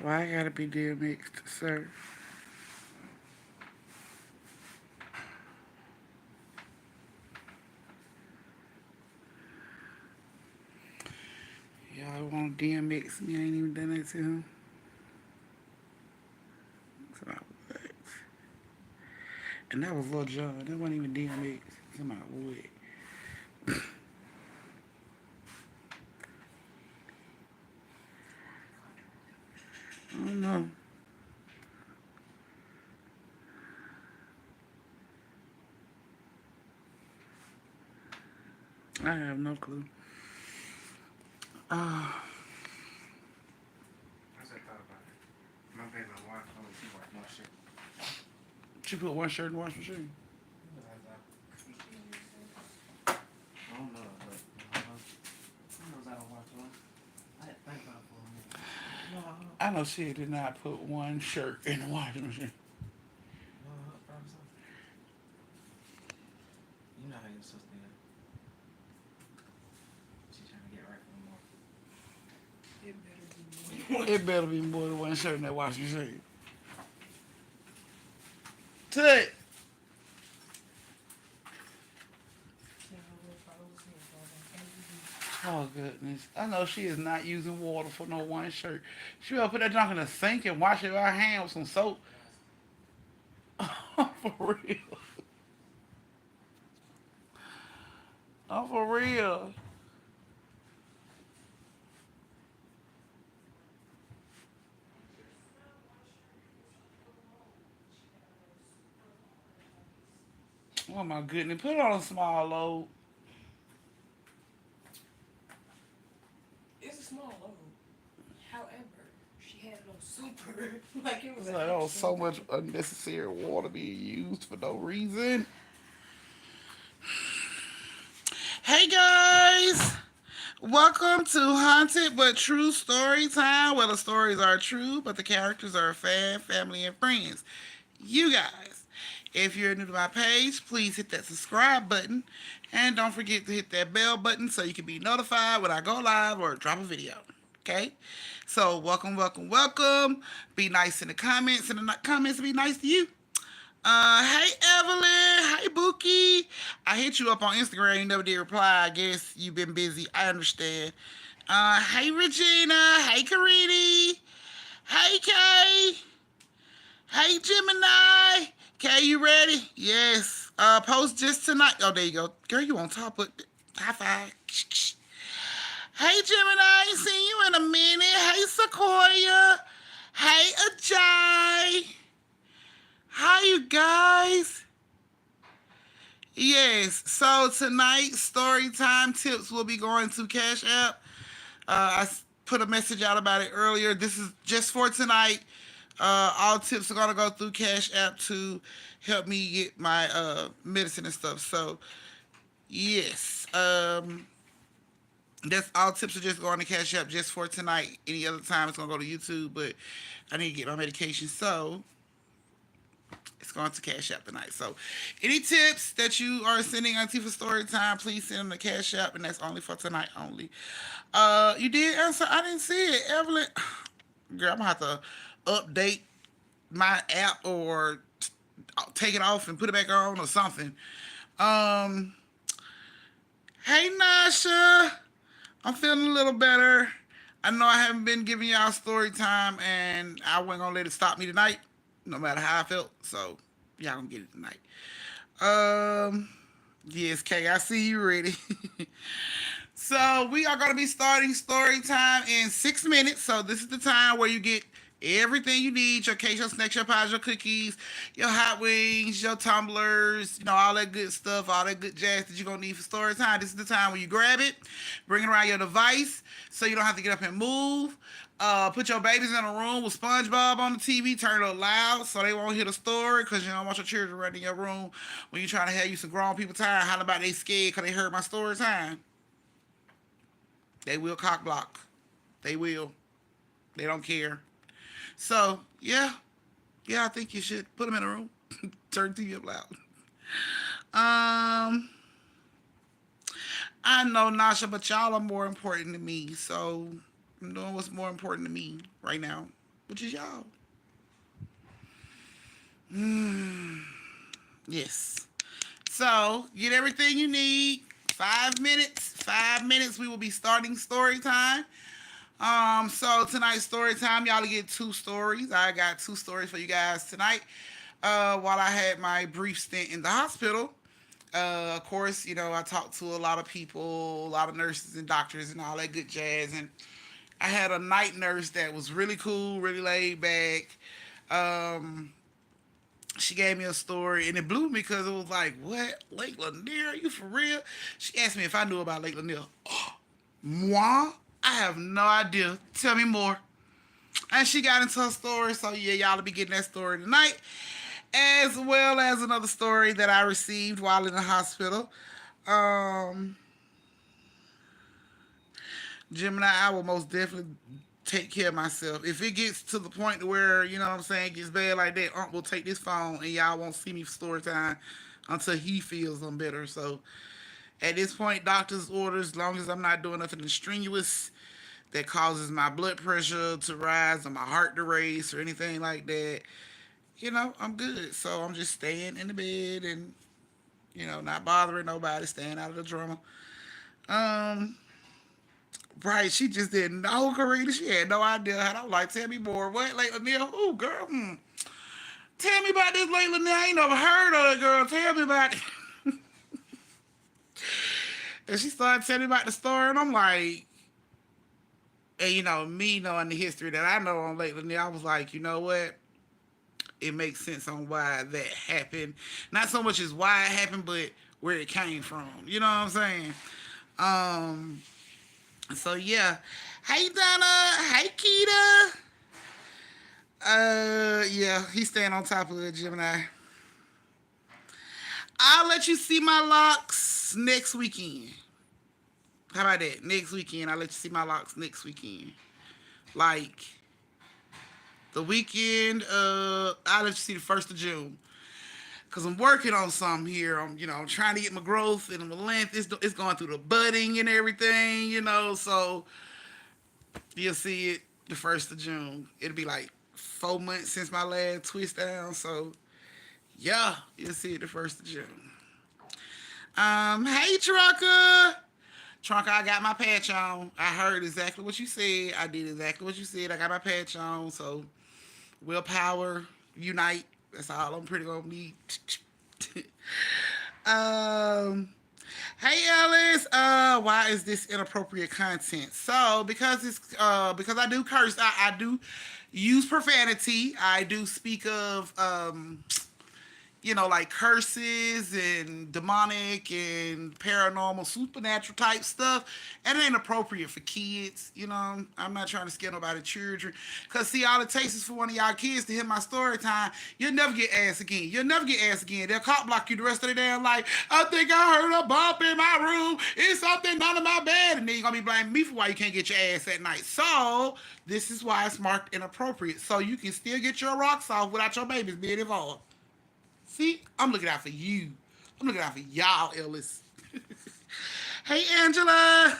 Why I gotta be DMX, sir? Y'all want DMX me? I ain't even done that to him. So I was like, and that was Lil Jon. That wasn't even DMX. Come on, what? I don't know. I have no clue. Uh, I just thought about it. My baby watch only she watch one shit. she put one shirt in the washing machine. I don't know, but who knows I don't watch one. I had to think about it for a minute. No, I know she did not put one shirt in the washing machine. probably so. You know how your sister is. She trying to get right for the morning. It better be more. It better be more than one shirt in that washing machine. Tut. Oh goodness. I know she is not using water for no one shirt. She better put that junk in the sink and wash it with her hand with some soap. For real. Oh, for real. Oh my goodness. Put it on a small load. It's a small load. However, she had it on super. Like it was It's an like, oh, extra so long. much unnecessary water being used for no reason. Hey guys! Welcome to Haunted but True Story Time, where the stories are true, but the characters are family, and friends. You guys. If you're new to my page, please hit that subscribe button. And don't forget to hit that bell button so you can be notified when I go live or drop a video. Okay? So, welcome, welcome, welcome. Be nice in the comments, and the comments be nice to you. Hey Evelyn, hey Bookie. I hit you up on Instagram. You never did reply. I guess you've been busy. I understand. Hey Regina. Hey Carini. Hey Kay. Hey Gemini. Kay, you ready? Yes. Post just tonight. Oh, there you go. Girl, you on top of high five. Hey Gemini, I ain't seen you in a minute. Hey Sequoia. Hey Ajay. Hi you guys. Yes. So tonight, story time tips will be going to Cash App. I put a message out about it earlier. This is just for tonight. All tips are gonna go through Cash App to help me get my medicine and stuff. So yes, that's all tips are just going to Cash App just for tonight. Any other time it's gonna go to YouTube, but I need to get my medication. So it's going to Cash App tonight. So, any tips that you are sending Auntie for story time, please send them to Cash App, and that's only for tonight only. You did answer. I didn't see it, Evelyn. Girl, I'm gonna have to update my app or take it off and put it back on or something. Um, hey Nasha, I'm feeling a little better. I know I haven't been giving y'all story time, and I wasn't gonna let it stop me tonight, no matter how I felt. So y'all gonna get it tonight. Um, yes, Kay, I see you ready. So we are gonna be starting story time in 6 minutes. So this is the time where you get everything you need: your cakes, your snacks, your pies, your cookies, your hot wings, your tumblers, all that good stuff, all that good jazz that you're gonna need for story time. This is the time where you grab it, bring it around your device so you don't have to get up and move. Put your babies in a room with SpongeBob on the TV. Turn it up loud so they won't hear the story, because you don't want your children running in your room when you're trying to have you some grown people time. How about they scared because they heard my story time? They will cock block. They will. They don't care. So, yeah. Yeah, I think you should put them in a room. Turn the TV up loud. I know, Nasha, but y'all are more important to me. So, I'm doing what's more important to me right now. which is y'all. Yes. So get everything you need. 5 minutes. 5 minutes. We will be starting story time. So tonight's story time, y'all get 2 stories. I got 2 stories for you guys tonight. While I had my brief stint in the hospital, of course, you know, I talked to a lot of people, a lot of nurses and doctors and all that good jazz. And I had a night nurse that was really cool, really laid back. She gave me a story and it blew me because it was like, what? Lake Lanier? Are you for real? She asked me if I knew about Lake Lanier. Oh, moi? I have no idea. Tell me more. And she got into her story, so yeah, y'all will be getting that story tonight. As well as another story that I received while in the hospital. Gemini, I will most definitely take care of myself. If it gets to the point where, you know what I'm saying, gets bad like that, Unc will take this phone and y'all won't see me for story time until he feels I'm better. So at this point, doctor's orders, as long as I'm not doing nothing strenuous that causes my blood pressure to rise or my heart to race or anything like that, you know, I'm good. So I'm just staying in the bed and, you know, not bothering nobody, staying out of the drama. Right, she just didn't know, Karina. She had no idea. And I was like, tell me more. What, Lake Lanier? Ooh, girl. Tell me about this Lake Lanier. I ain't never heard of it, girl. Tell me about it. And she started telling me about the story, and I'm like, and you know, me knowing the history that I know on Lake Lanier, I was like, you know what? It makes sense on why that happened. Not so much as why it happened, but where it came from. You know what I'm saying? So yeah. Hey Donna. Hey Keita. Yeah, he's staying on top of it, Gemini. I'll let you see my locks next weekend. How about that? Next weekend, I'll let you see my locks next weekend. Like the weekend, I'll let you see the 1st of June. Cause I'm working on something here. I'm trying to get my growth and my length. It's going through the budding and everything, you know. So you'll see it the 1st of June. It'll be like 4 months since my last twist down. So yeah, you'll see it the 1st of June. Hey Trucker. Trucker, I got my patch on. I heard exactly what you said. I did exactly what you said. I got my patch on. So willpower, unite. That's all I'm pretty gonna need. Hey Ellis, why is this inappropriate content? So because I do curse, I do use profanity. I do speak of like curses and demonic and paranormal, supernatural type stuff. And it ain't appropriate for kids. I'm not trying to scare nobody children. Because, see, all it takes is for one of y'all kids to hear my story time. You'll never get asked again. You'll never get asked again. They'll cop block you the rest of the damn life. I think I heard a bump in my room. It's something under my bed. And then you're going to be blaming me for why you can't get your ass at night. So, this is why it's marked inappropriate. So, you can still get your rocks off without your babies being involved. See, I'm looking out for you. I'm looking out for y'all, Ellis. Hey, Angela.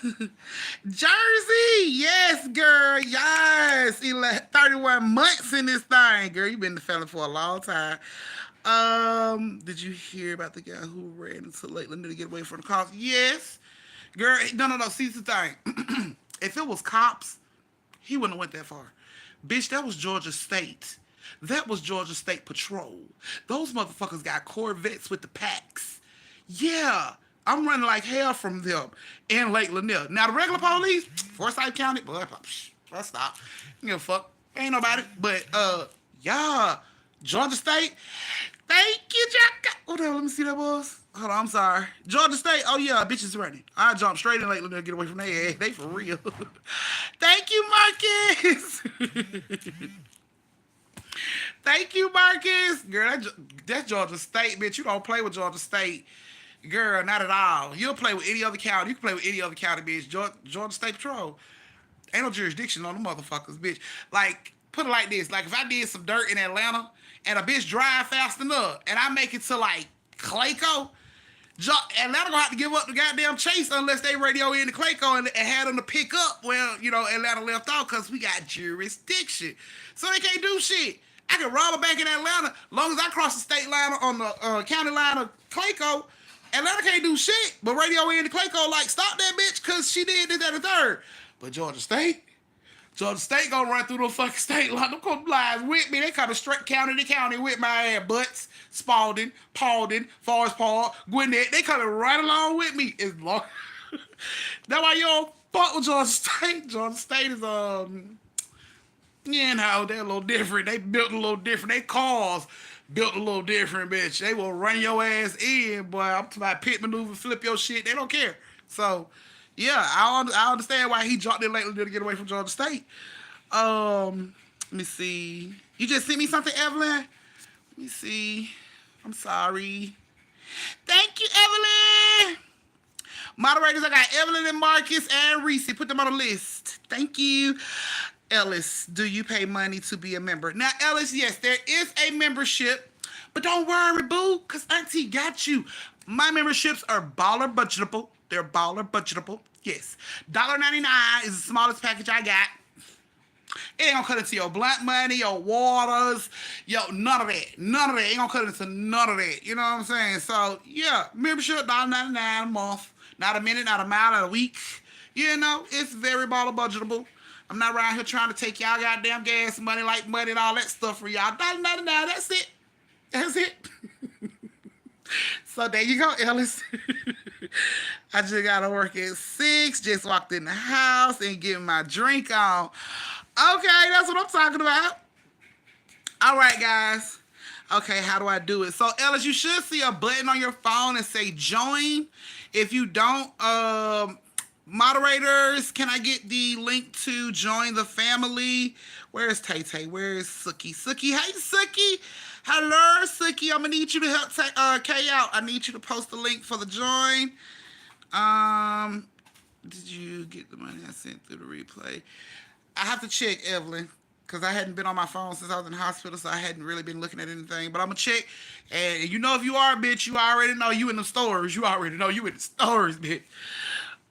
Jersey. Yes, girl. Yes. 31 months in this thing, girl. You've been the fella for a long time. Did you hear about the guy who ran into Lake Lanier to get away from the cops? Yes. Girl, no. See, the thing. If it was cops, he wouldn't have went that far. Bitch, that was Georgia State. That was Georgia State Patrol. Those motherfuckers got Corvettes with the packs. Yeah, I'm running like hell from them in Lake Lanier. Now, the regular police, Forsyth County, boy, let's stop. You give a fuck. Ain't nobody. But, yeah, Georgia State. Thank you, Jack. Hold on, let me see that, boys. Hold on, I'm sorry. Georgia State, oh yeah, bitches running. I jumped straight in Lake Lanier to get away from their ass. They for real. Thank you, Marcus. Thank you, Marcus. Girl, that's Georgia State, bitch. You don't play with Georgia State. Girl, not at all. You'll play with any other county. You can play with any other county, bitch. Georgia State Patrol. Ain't no jurisdiction on the motherfuckers, bitch. Like, put it like this. Like, if I did some dirt in Atlanta and a bitch drive fast enough and I make it to, like, Clayco, Atlanta gonna have to give up the goddamn chase unless they radio in the Clayco and had them to pick up where, Atlanta left off because we got jurisdiction. So they can't do shit. I can rob a bank in Atlanta long as I cross the state line on the county line of Clayco. Atlanta can't do shit, but radio in the Clayco like, stop that bitch because she did this, that, and the third. But Georgia State gonna run through the fucking state line. Them come lies with me. They coming straight county to county with my ass. Butts, Spalding, Paulding, Forest Park, Gwinnett. They coming right along with me. It's long. That's why you don't fuck with Georgia State. Georgia State is they're a little different. They built a little different. They cars built a little different, bitch. They will run your ass in, boy. I'm talking about pit maneuver, flip your shit. They don't care. So, yeah, I understand why he dropped it lately to get away from Georgia State. Let me see. You just sent me something, Evelyn? Let me see. I'm sorry. Thank you, Evelyn. Moderators, I got Evelyn and Marcus and Reese. Put them on the list. Thank you. Ellis, do you pay money to be a member? Now, Ellis, yes, there is a membership, but don't worry, boo, because Auntie got you. My memberships are baller budgetable. They're baller budgetable. Yes. $1.99 is the smallest package I got. It ain't gonna cut into your blunt money, your waters, none of that. None of that. Ain't gonna cut into none of that. You know what I'm saying? So, yeah, membership, $1.99 a month. Not a minute, not a mile, not a week. It's very baller budgetable. I'm not around here trying to take y'all goddamn gas money, like money and all that stuff for y'all. $1.99, that's it. That's it. So there you go, Ellis. I just got to work at 6. Just walked in the house and getting my drink on. Okay, that's what I'm talking about. All right, guys. Okay, how do I do it? So, Ellis, you should see a button on your phone and say join. If you don't, moderators, can I get the link to join the family? Where's Tay-Tay? Where is Suki? Suki, hey, Suki. Hello, Suki. I'm going to need you to help Kay out. I need you to post the link for the join. Did you get the money I sent through the replay? I have to check, Evelyn, because I hadn't been on my phone since I was in the hospital, so I hadn't really been looking at anything. But I'm going to check. And if you are a bitch, you already know you in the stores. You already know you in the stores, bitch.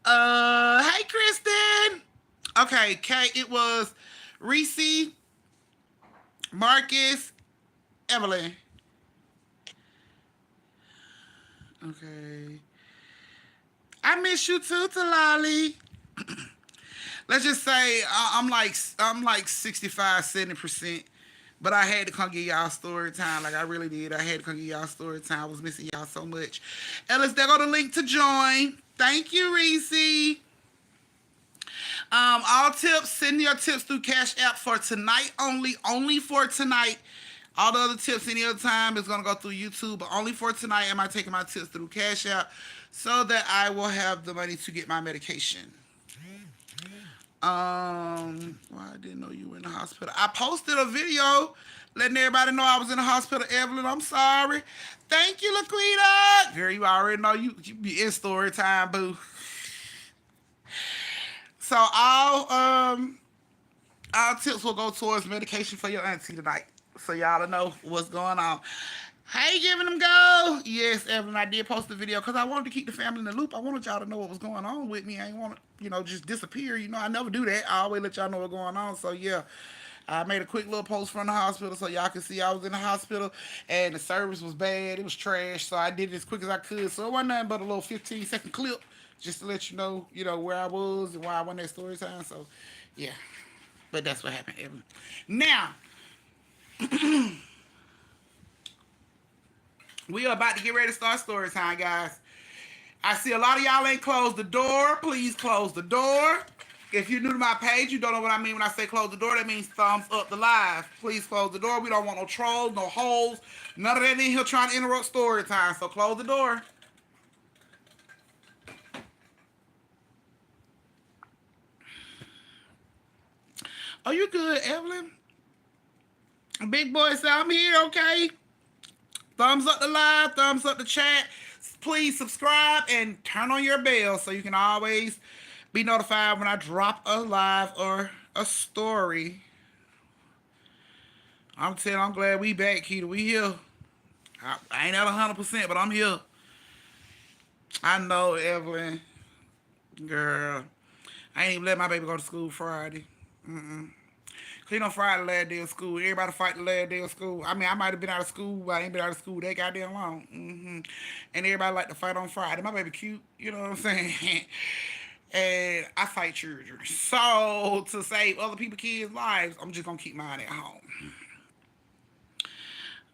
Hey, Kristen. Okay, Kay, it was Reese, Marcus, Evelyn. Okay. I miss you too, Talali. Let's just say I'm like 65, 70%. But I had to come get y'all story time. Like I really did. I had to come get y'all story time. I was missing y'all so much. Ellis, there go the link to join. Thank you, Reese. All tips, send your tips through Cash App for tonight only. Only for tonight. All the other tips any other time is going to go through YouTube. But only for tonight am I taking my tips through Cash App so that I will have the money to get my medication. Well, I didn't know you were in the hospital. I posted a video letting everybody know I was in the hospital. Evelyn, I'm sorry. Thank you, Laquita. Girl, you already know you be in story time, boo. So all tips will go towards medication for your auntie tonight. So y'all know what's going on. Hey, giving them go. Yes, Evelyn, I did post the video because I wanted to keep the family in the loop. I wanted y'all to know what was going on with me. I ain't want to, just disappear. I never do that. I always let y'all know what's going on. So, yeah, I made a quick little post from the hospital so y'all can see I was in the hospital and the service was bad. It was trash. So I did it as quick as I could. So it wasn't nothing but a little 15-second clip just to let you know, where I was and why I went that story time. So, yeah. But that's what happened, Evelyn. Now, we are about to get ready to start story time, guys. I see a lot of y'all ain't closed the door. Please close the door. If you're new to my page, you don't know what I mean when I say close the door. That means thumbs up the live. Please close the door. We don't want no trolls, no holes, none of that in here trying to interrupt story time. So close the door. Are you good, Evelyn? Big boy said, I'm here, okay? Thumbs up the live, thumbs up the chat. Please subscribe and turn on your bell so you can always be notified when I drop a live or a story. I'm glad we back, Keita. We here. I ain't at 100%, but I'm here. I know, Evelyn. Girl. I ain't even let my baby go to school Friday. Mm-mm. Clean on Friday, last day of school. Everybody fight the last day of school. I mean, I might have been out of school, but I ain't been out of school that goddamn long. And everybody like to fight on Friday. My baby cute, you know what I'm saying? And I fight children. So to save other people's kids' lives, I'm just gonna keep mine at home.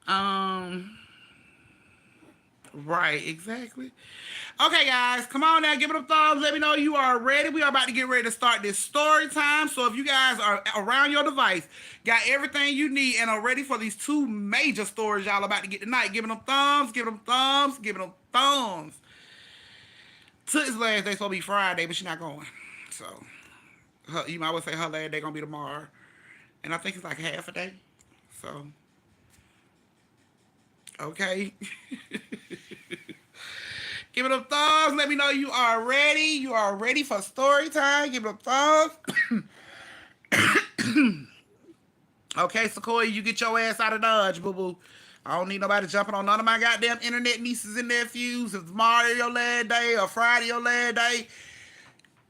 Um, right, exactly. Okay, guys, come on now, give it a thumbs. Let me know you are ready. We are about to get ready to start this story time. So if you guys are around your device, got everything you need, and are ready for these two major stories y'all about to get tonight, give them thumbs, give them thumbs, give them thumbs. Toots' last day supposed to be Friday, but she's not going. So you might well say her last day gonna be tomorrow, and I think it's like half a day. So okay. Give it a thumbs. Let me know you are ready. You are ready for story time. Give it a thumbs. Okay, Sequoia, you get your ass out of Dodge, boo-boo. I don't need nobody jumping on none of my goddamn internet nieces and nephews. If tomorrow your last day or Friday your last day,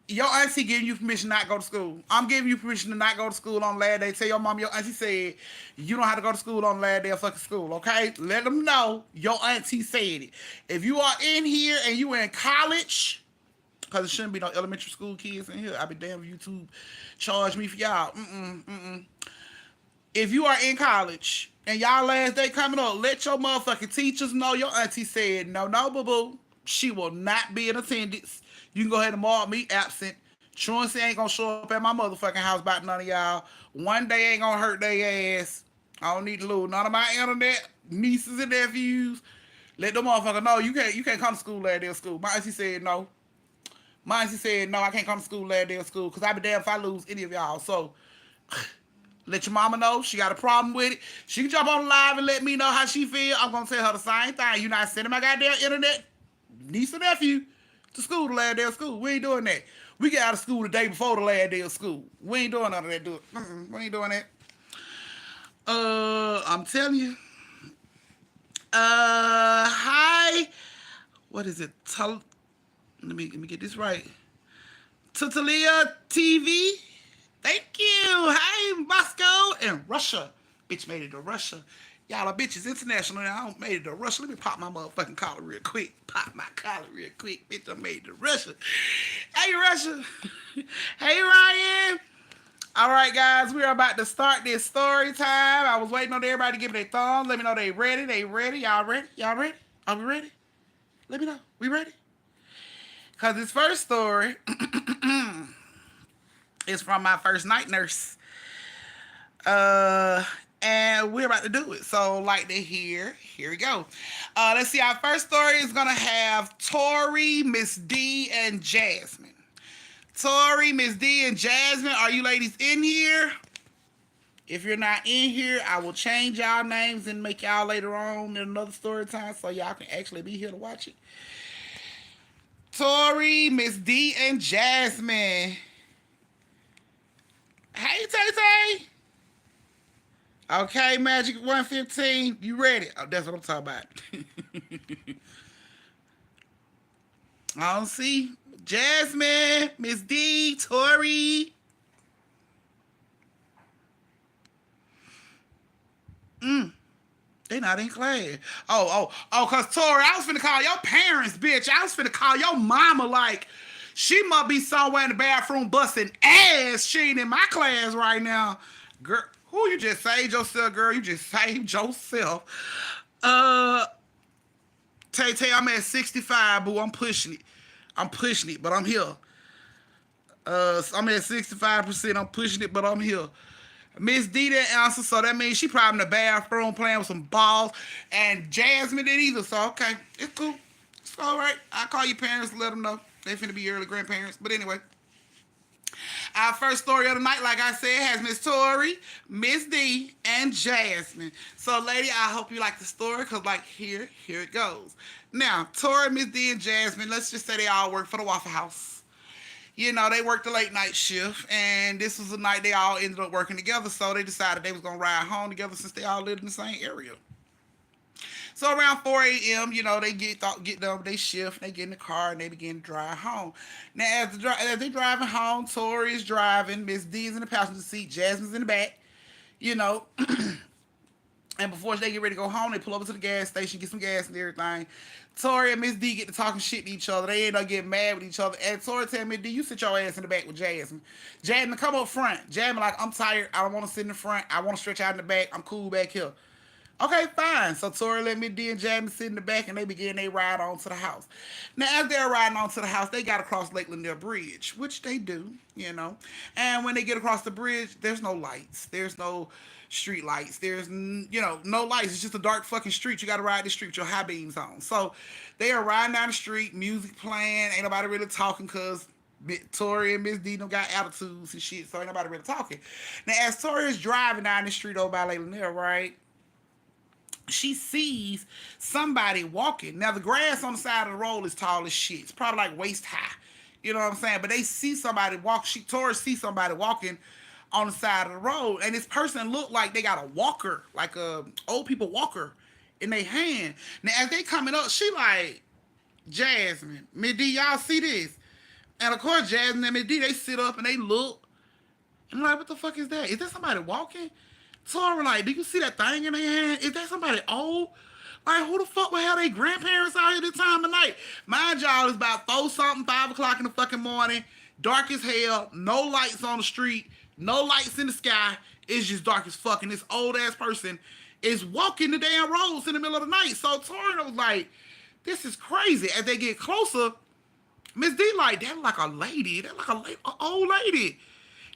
your auntie giving you permission not to go to school. I'm giving you permission to not go to school on last day. Tell your mom your auntie said you don't have to go to school on last day of fucking school, okay? Let them know your auntie said it. If you are in here and you in college, because there shouldn't be no elementary school kids in here. I'll be damned if YouTube charge me for y'all. If you are in college and y'all last day coming up, let your motherfucking teachers know your auntie said, no, boo-boo. She will not be in attendance. You can go ahead and mark me absent. Truancy ain't gonna show up at my motherfucking house about none of y'all. One day ain't gonna hurt their ass. I don't need to lose none of my internet nieces and nephews. Let them motherfucker know you can't come to school last day of school. My auntie said no. My auntie said no, I can't come to school last day of school because I be damned if I lose any of y'all. So let your mama know she got a problem with it. She can jump on live and let me know how she feel. I'm gonna tell her the same thing. You not sending my goddamn internet niece or nephew to school the last day of school. We ain't doing that. We get out of school the day before the last day of school. We ain't doing none of that. We ain't doing that. I'm telling you. Hi. What is it? Let me get this right. Tatalia TV. Thank you. Hi, Moscow and Russia. Bitch made it to Russia. Y'all are bitches international. I don't made it to Russia. Let me pop my motherfucking collar real quick. Pop my collar real quick. Bitch, I made it to Russia. Hey, Russia. Hey, Ryan. All right, guys. We are about to start this story time. I was waiting on everybody to give me their thumbs. Let me know they ready. They ready. Y'all ready? Y'all ready? Are we ready? Let me know. We ready? Because this first story is from my first night nurse. And we're about to do it. So, like to hear, here we go. Let's see. Our first story is going to have Tori, Miss D, and Jasmine. Tori, Miss D, and Jasmine, are you ladies in here? If you're not in here, I will change y'all names and make y'all later on in another story time so y'all can actually be here to watch it. Tori, Miss D, and Jasmine. Hey, Tay-Tay. Okay, Magic 115, you ready? Oh, that's what I'm talking about. I don't see Jasmine, Miss D, Tori. They not in class. Cause Tori, I was finna call your parents, bitch. I was finna call your mama like she must be somewhere in the bathroom busting ass. She ain't in my class right now. Girl, who you just saved yourself, girl? You just saved yourself. Tay, I'm at 65, boo. I'm pushing it, but I'm here. I'm at 65%. I'm pushing it, but I'm here. Miss D didn't answer, so that means she probably in the bathroom playing with some balls. And Jasmine didn't either, so okay. It's cool. It's all right. I'll call your parents and let them know. They finna be early grandparents. But anyway. Our first story of the night, like I said, has Miss Tori, Miss D, and Jasmine. So, lady, I hope you like the story, because, like, here it goes. Now, Tori, Miss D, and Jasmine, let's just say they all work for the Waffle House. You know, they worked the late night shift, and this was the night they all ended up working together, so they decided they was going to ride home together since they all lived in the same area. So around 4 a.m., they get done with their shift, they get in the car, and they begin to drive home. Now, as they driving home, Tori is driving, Miss D is in the passenger seat, Jasmine's in the back, you know. And before they get ready to go home, they pull over to the gas station, get some gas and everything. Tori and Miss D get to talking shit to each other. They end up getting mad with each other. And Tori tell Miss D, you sit your ass in the back with Jasmine. Jasmine, come up front. Jasmine like, I'm tired. I don't want to sit in the front. I want to stretch out in the back. I'm cool back here. Okay, fine. So Tori let Miss D and Jasmine sit in the back, and they begin they ride on to the house. Now, as they're riding on to the house, they got to cross Lake Lanier Bridge, which they do. And when they get across the bridge, there's no lights. There's no street lights. There's, no lights. It's just a dark fucking street. You got to ride the street with your high beams on. So they are riding down the street, music playing. Ain't nobody really talking because Tori and Miss D don't got attitudes and shit, so ain't nobody really talking. Now, as Tori is driving down the street over by Lake Lanier, right? She sees somebody walking. Now, the grass on the side of the road is tall as shit. It's probably like waist high. You know what I'm saying? But they see somebody walk. Tori sees somebody walking on the side of the road. And this person looked like they got a walker, like a old people walker in their hand. Now, as they coming up, she like, Jasmine, Miss D, y'all see this? And of course, Jasmine and Miss D, they sit up and they look. And they're like, what the fuck is that? Is that somebody walking? Tori like, do you see that thing in their hand? Is that somebody old? Like, who the fuck would have their grandparents out here this time of night? Mind y'all, it's about 4 something, 5 o'clock in the fucking morning, dark as hell, no lights on the street, no lights in the sky. It's just dark as fuck. And this old ass person is walking the damn roads in the middle of the night. So Tori was like, this is crazy. As they get closer, Miss D like, that like a lady. That like a old lady.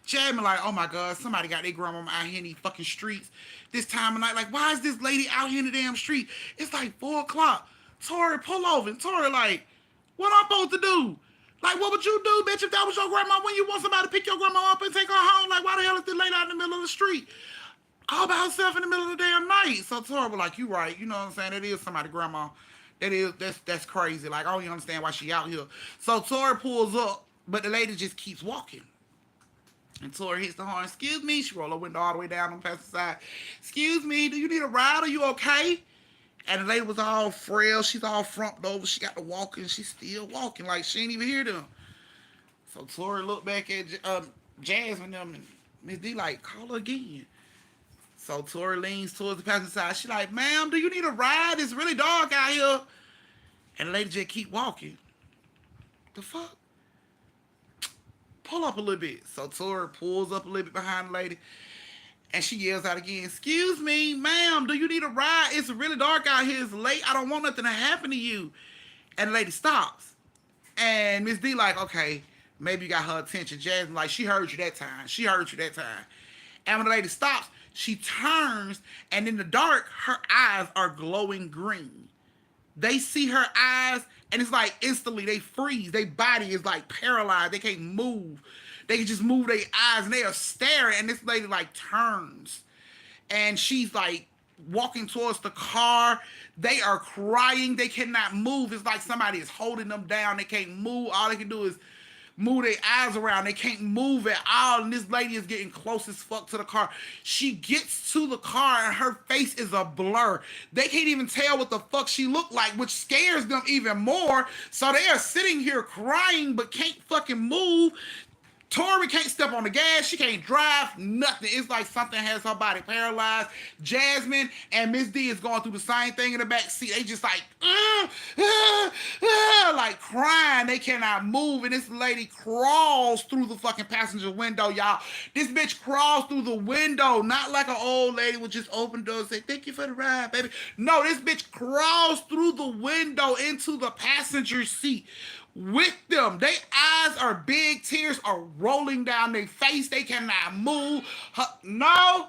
Jasmine like, oh my God, somebody got their grandmama out here in these fucking streets this time of night. Like, why is this lady out here in the damn street? It's like 4 o'clock. Tori, pull over. And Tori like, what I'm supposed to do? Like, what would you do, bitch, if that was your grandma? When you want somebody to pick your grandma up and take her home? Like, why the hell is this lady out in the middle of the street? All by herself in the middle of the damn night. So Tori was like, you right. You know what I'm saying? That is somebody's grandma. That's crazy. Like, I don't even understand why she out here. So Tori pulls up, but the lady just keeps walking. And Tori hits the horn. Excuse me. She rolled her window all the way down on the passenger side. Excuse me. Do you need a ride? Are you okay? And the lady was all frail. She's all frumped over. She got to walk, and she's still walking like she ain't even hear them. So Tori looked back at Jasmine and Miss D like, call her again. So Tori leans towards the passenger side. She like, ma'am, do you need a ride? It's really dark out here. And the lady just keep walking. The fuck? Pull up a little bit. So Tori pulls up a little bit behind the lady. And she yells out again, excuse me, ma'am, do you need a ride? It's really dark out here. It's late. I don't want nothing to happen to you. And the lady stops. And Miss D like, okay, maybe you got her attention. Jasmine like, she heard you that time. She heard you that time. And when the lady stops, she turns, and in the dark, her eyes are glowing green. They see her eyes, and it's like instantly they freeze. Their body is like paralyzed. They can't move. They can just move their eyes, and they are staring, and this lady like turns. And she's like walking towards the car. They are crying. They cannot move. It's like somebody is holding them down. They can't move. All they can do is move their eyes around. They can't move at all. And this lady is getting close as fuck to the car. She gets to the car and her face is a blur. They can't even tell what the fuck she looked like, which scares them even more. So they are sitting here crying but can't fucking move. Tori can't step on the gas. She can't drive. Nothing. It's like something has her body paralyzed. Jasmine and Miss D is going through the same thing in the back seat. They just like, like crying. They cannot move. And this lady crawls through the fucking passenger window, y'all. This bitch crawls through the window. Not like an old lady would just open the door and say, thank you for the ride, baby. No, this bitch crawls through the window into the passenger seat with them. Their eyes are big. Tears are rolling down their face. They cannot move. No.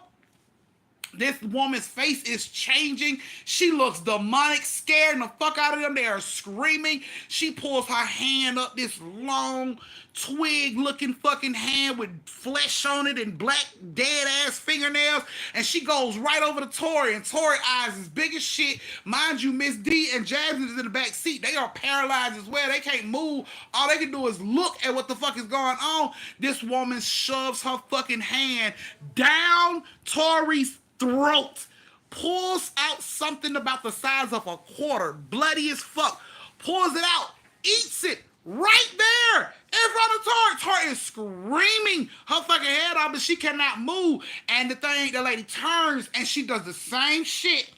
This woman's face is changing. She looks demonic, scaring the fuck out of them. They are screaming. She pulls her hand up, this long twig-looking fucking hand with flesh on it and black dead-ass fingernails, and she goes right over to Tori, and Tori eyes is big as shit. Mind you, Miss D and Jasmine is in the back seat. They are paralyzed as well. They can't move. All they can do is look at what the fuck is going on. This woman shoves her fucking hand down Tori's throat pulls out something about the size of a quarter, bloody as fuck, pulls it out, eats it right there in front of Tori. Tori is screaming her fucking head off, but she cannot move. And the lady turns and she does the same shit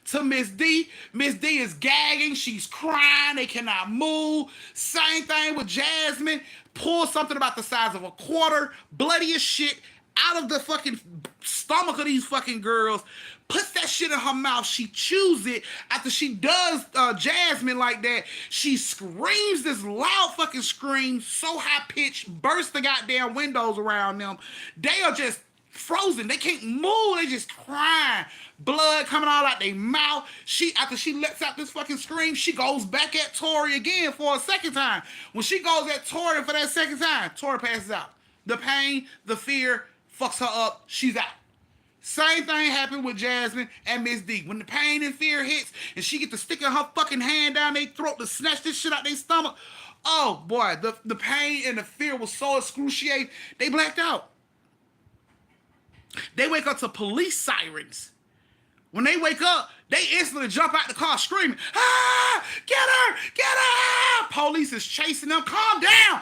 to Miss D. Miss D is gagging, she's crying, they cannot move. Same thing with Jasmine. Pulls something about the size of a quarter, bloody as shit, out of the fucking stomach of these fucking girls, puts that shit in her mouth. She chews it. After she does Jasmine like that, she screams this loud fucking scream, so high pitched, bursts the goddamn windows around them. They are just frozen. They can't move. They just crying. Blood coming all out their mouth. After she lets out this fucking scream, she goes back at Tori again for a second time. When she goes at Tori for that second time, Tori passes out. The pain, the fear, fucks her up. She's out. Same thing happened with Jasmine and Miss D. When the pain and fear hits and she get to sticking her fucking hand down their throat to snatch this shit out their stomach, oh boy, the pain and the fear was so excruciating, they blacked out. They wake up to police sirens. When they wake up, they instantly jump out the car screaming, ah, get her, get her. Police is chasing them. Calm down,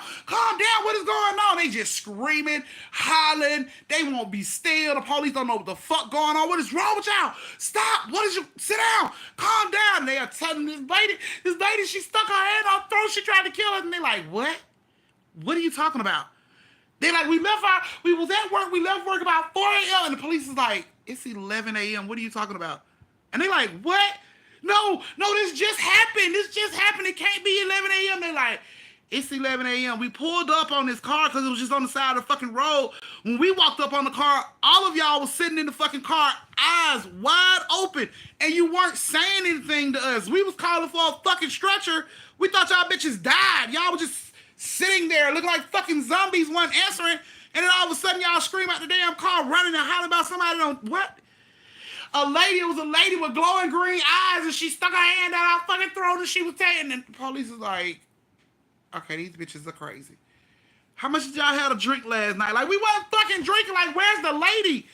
what is going on? They just screaming, hollering. They won't be still. The police don't know what the fuck going on. What is wrong with y'all? Stop, sit down, calm down. They are telling this lady, she stuck her hand on her throat, she tried to kill us. And they like, what? What are you talking about? They like, we was at work, we left work about 4 a.m. And the police is like, it's 11 a.m. What are you talking about? And they like, what? No, this just happened. It can't be 11 a.m. They like, it's 11 a.m. We pulled up on this car because it was just on the side of the fucking road. When we walked up on the car, all of y'all was sitting in the fucking car, eyes wide open, and you weren't saying anything to us. We was calling for a fucking stretcher. We thought y'all bitches died. Y'all was just sitting there looking like fucking zombies, wasn't answering. And then all of a sudden, y'all scream out the damn car, running and hollering about somebody on what? It was a lady with glowing green eyes, and she stuck her hand down our fucking throat, and she was taking. And the police was like, okay, these bitches are crazy. How much did y'all have to drink last night? Like, we wasn't fucking drinking. Like, where's the lady?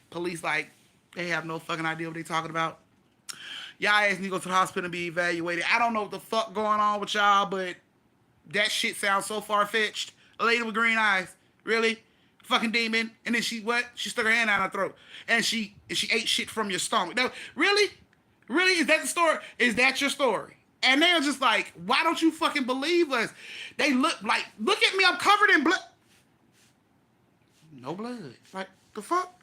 Police like, they have no fucking idea what they talking about. Y'all asked me to go to the hospital and be evaluated. I don't know what the fuck going on with y'all, but that shit sounds so far-fetched. A lady with green eyes. Really? Fucking demon. And then she stuck her hand down her throat. And she ate shit from your stomach. Now, really? Really? Is that the story? Is that your story? And they're just like, why don't you fucking believe us? They look at me, I'm covered in blood. No blood. Like, the fuck?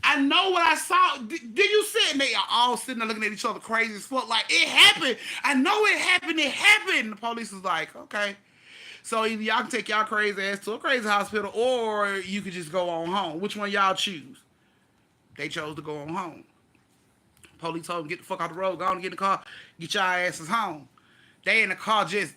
I know what I saw. Did you see it? And they are all sitting there looking at each other crazy as fuck. Like, it happened. I know it happened. It happened. And the police was like, okay. So either y'all can take y'all crazy ass to a crazy hospital, or you could just go on home. Which one y'all choose? They chose to go on home. Police told them, get the fuck out the road, go on and get in the car, get y'all asses home. They in the car just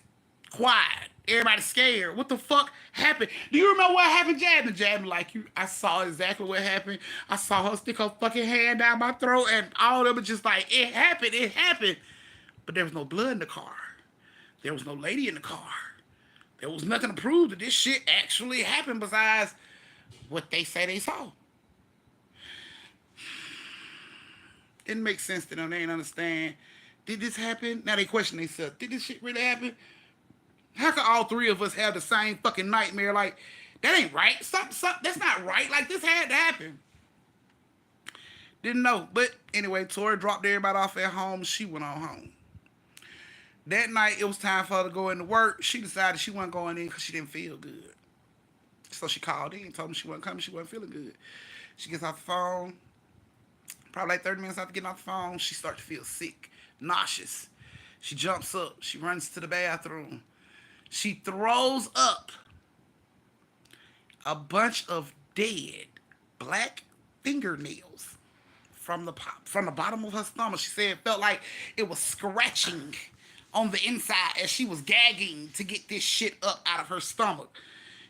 quiet. Everybody scared. What the fuck happened? Do you remember what happened, Jasmine? Jasmine, like, I saw exactly what happened. I saw her stick her fucking hand down my throat, and all of them just like, it happened. But there was no blood in the car. There was no lady in the car. There was nothing to prove that this shit actually happened besides what they say they saw. Didn't make sense to them. They didn't understand. Did this happen? Now they question themselves. Did this shit really happen? How could all three of us have the same fucking nightmare? Like, that ain't right. That's not right. Like, this had to happen. Didn't know. But anyway, Tori dropped everybody off at home. She went on home. That night, it was time for her to go into work. She decided she wasn't going in because she didn't feel good. So she called in, told me she wasn't coming. She wasn't feeling good. She gets off the phone. Probably like 30 minutes after getting off the phone, she starts to feel sick, nauseous. She jumps up. She runs to the bathroom. She throws up a bunch of dead black fingernails from the bottom of her stomach. She said it felt like it was scratching on the inside as she was gagging to get this shit up out of her stomach.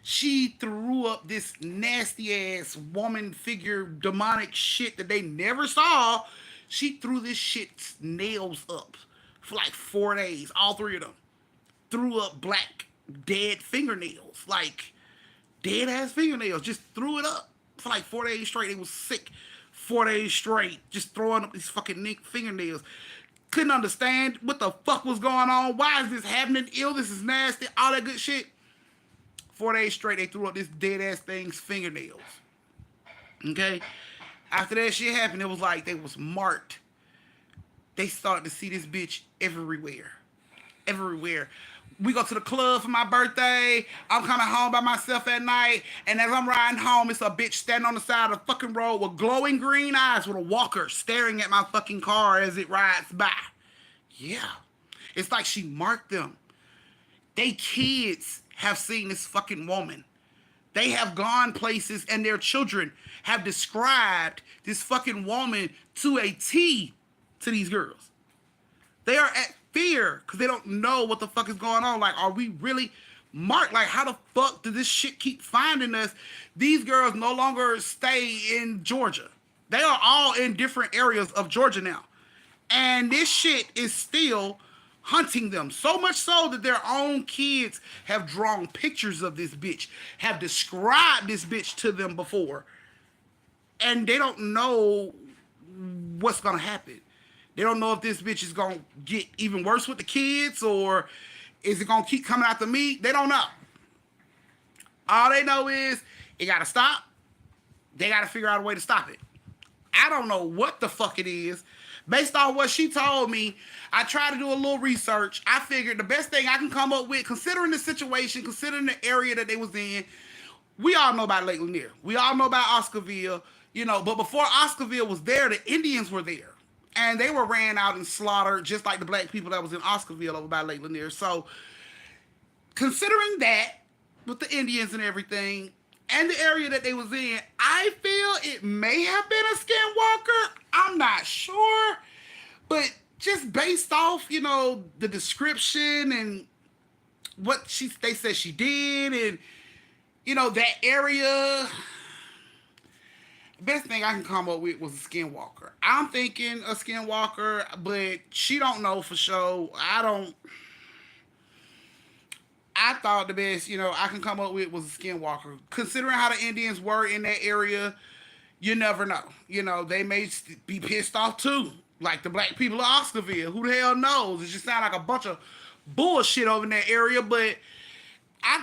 She threw up this nasty ass woman figure demonic shit that they never saw. She threw this shit's nails up for like 4 days. All three of them threw up black dead fingernails, like dead ass fingernails. Just threw it up for like 4 days straight. It was sick. 4 days straight, just throwing up these fucking fingernails. Couldn't understand what the fuck was going on. Why is this happening? Ew, this is nasty. All that good shit. 4 days straight, they threw up this dead ass thing's fingernails. Okay? After that shit happened, it was like they was marked. They started to see this bitch everywhere. Everywhere. We go to the club for my birthday. I'm coming home by myself at night. And as I'm riding home, it's a bitch standing on the side of the fucking road with glowing green eyes with a walker staring at my fucking car as it rides by. Yeah. It's like she marked them. They kids have seen this fucking woman. They have gone places and their children have described this fucking woman to a T to these girls. They are at fear because they don't know what the fuck is going on. Like, are we really marked? Like, how the fuck did this shit keep finding us? These girls no longer stay in Georgia. They are all in different areas of Georgia now. And this shit is still hunting them. So much so that their own kids have drawn pictures of this bitch, have described this bitch to them before. And they don't know what's going to happen. They don't know if this bitch is going to get even worse with the kids or is it going to keep coming after me? They don't know. All they know is it got to stop. They got to figure out a way to stop it. I don't know what the fuck it is. Based on what she told me, I tried to do a little research. I figured the best thing I can come up with, considering the situation, considering the area that they was in, we all know about Lake Lanier. We all know about Oscarville, you know, but before Oscarville was there, the Indians were there. And they were ran out and slaughtered just like the black people that was in Oscarville over by Lake Lanier. So, considering that, with the Indians and everything, and the area that they was in, I feel it may have been a skinwalker. I'm not sure. But just based off, you know, the description and what they said she did and, you know, that area, best thing I can come up with was a skinwalker. I'm thinking a skinwalker, but she don't know for sure. I thought the best, you know, I can come up with was a skinwalker. Considering how the Indians were in that area, you never know. You know, they may be pissed off too. Like the black people of Oscarville. Who the hell knows? It just sounds like a bunch of bullshit over in that area, but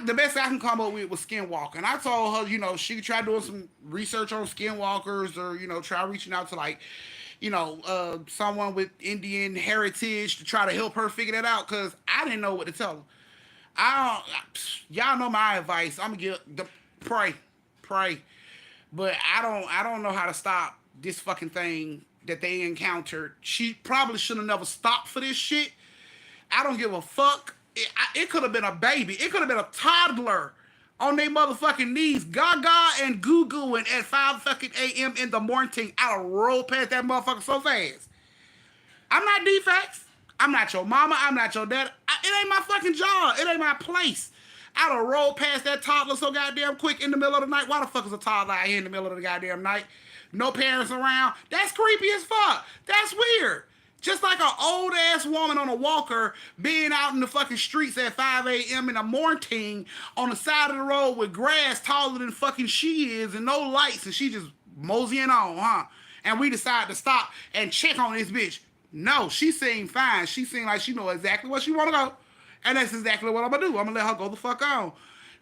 the best I can come up with was skinwalker. And I told her, you know, she could try doing some research on skinwalkers or, you know, try reaching out to like, you know, someone with Indian heritage to try to help her figure that out because I didn't know what to tell her. Y'all know my advice. I'm gonna pray. But I don't know how to stop this fucking thing that they encountered. She probably should have never stopped for this shit. I don't give a fuck. It could have been a baby. It could have been a toddler on their motherfucking knees, gaga and goo-gooing at 5 fucking a.m. in the morning. I'd have rolled past that motherfucker so fast. I'm not defects. I'm not your mama. I'm not your dad. It ain't my fucking job. It ain't my place. I'd have rolled past that toddler so goddamn quick in the middle of the night. Why the fuck is a toddler out here in the middle of the goddamn night? No parents around. That's creepy as fuck. That's weird. Just like an old-ass woman on a walker being out in the fucking streets at 5 a.m. in the morning on the side of the road with grass taller than fucking she is and no lights, and she just moseying on, huh? And we decide to stop and check on this bitch. No, she seemed fine. She seemed like she know exactly where she want to go. And that's exactly what I'm going to do. I'm going to let her go the fuck on.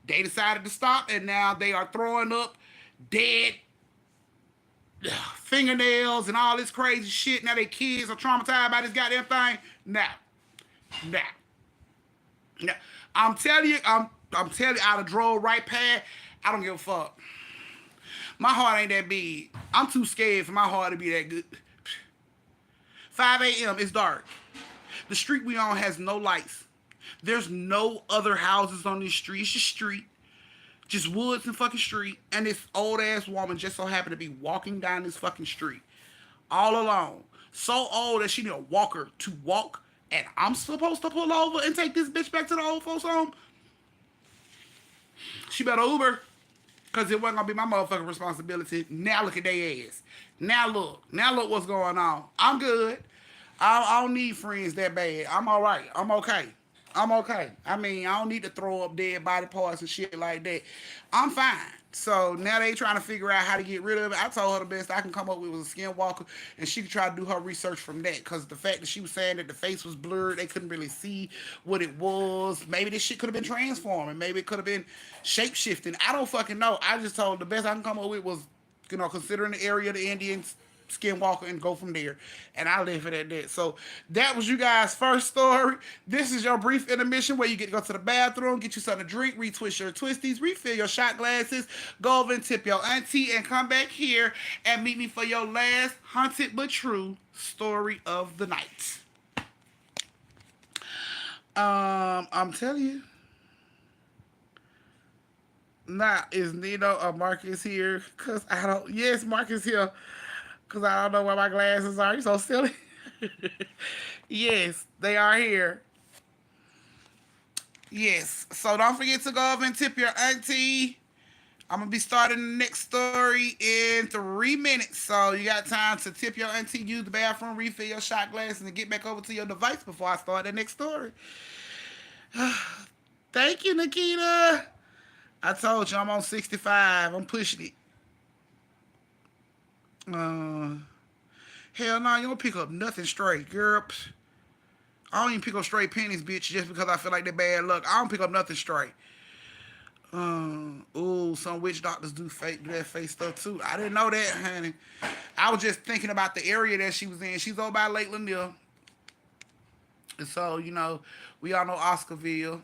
They decided to stop, and now they are throwing up dead fingernails and all this crazy shit. Now their kids are traumatized by this goddamn thing. Nah. I'm telling you, I'd have drove right past. I don't give a fuck. My heart ain't that big. I'm too scared for my heart to be that good. 5 a.m. It's dark. The street we on has no lights. There's no other houses on this street. It's just street. Just woods and fucking street. And this old ass woman just so happened to be walking down this fucking street. All alone. So old that she need a walker to walk. And I'm supposed to pull over and take this bitch back to the old folks home? She better Uber. Because it wasn't going to be my motherfucking responsibility. Now look at their ass. Now look what's going on. I'm good. I don't need friends that bad. I'm all right. I'm okay. I'm okay. I mean, I don't need to throw up dead body parts and shit like that. I'm fine. So now they trying to figure out how to get rid of it. I told her the best I can come up with was a skinwalker, and she could try to do her research from that. Because the fact that she was saying that the face was blurred, they couldn't really see what it was. Maybe this shit could have been transforming. Maybe it could have been shape shifting. I don't fucking know. I just told her the best I can come up with was, considering the area of the Indians skinwalker and go from there. And I live it at that. So that was you guys' first story. This is your brief intermission where you get to go to the bathroom, get you something to drink, retwist your twisties, refill your shot glasses, go over and tip your auntie, and come back here and meet me for your last haunted but true story of the night. I'm telling you. Now is Nino or Marcus here? Cause I don't. Yes, Marcus here. Cause I don't know where my glasses are. You so silly. Yes, they are here. Yes. So don't forget to go over and tip your auntie. I'm gonna be starting the next story in 3 minutes. So you got time to tip your auntie, use the bathroom, refill your shot glasses, and get back over to your device before I start the next story. Thank you, Nikita. I told you I'm on 65. I'm pushing it. Hell no, you don't pick up nothing straight, girl. I don't even pick up straight pennies, bitch, just because I feel like they're bad luck. I don't pick up nothing straight. Ooh, some witch doctors do that fake stuff too. I didn't know that, honey. I was just thinking about the area that she was in. She's over by Lake Lanier. And so, we all know Oscarville.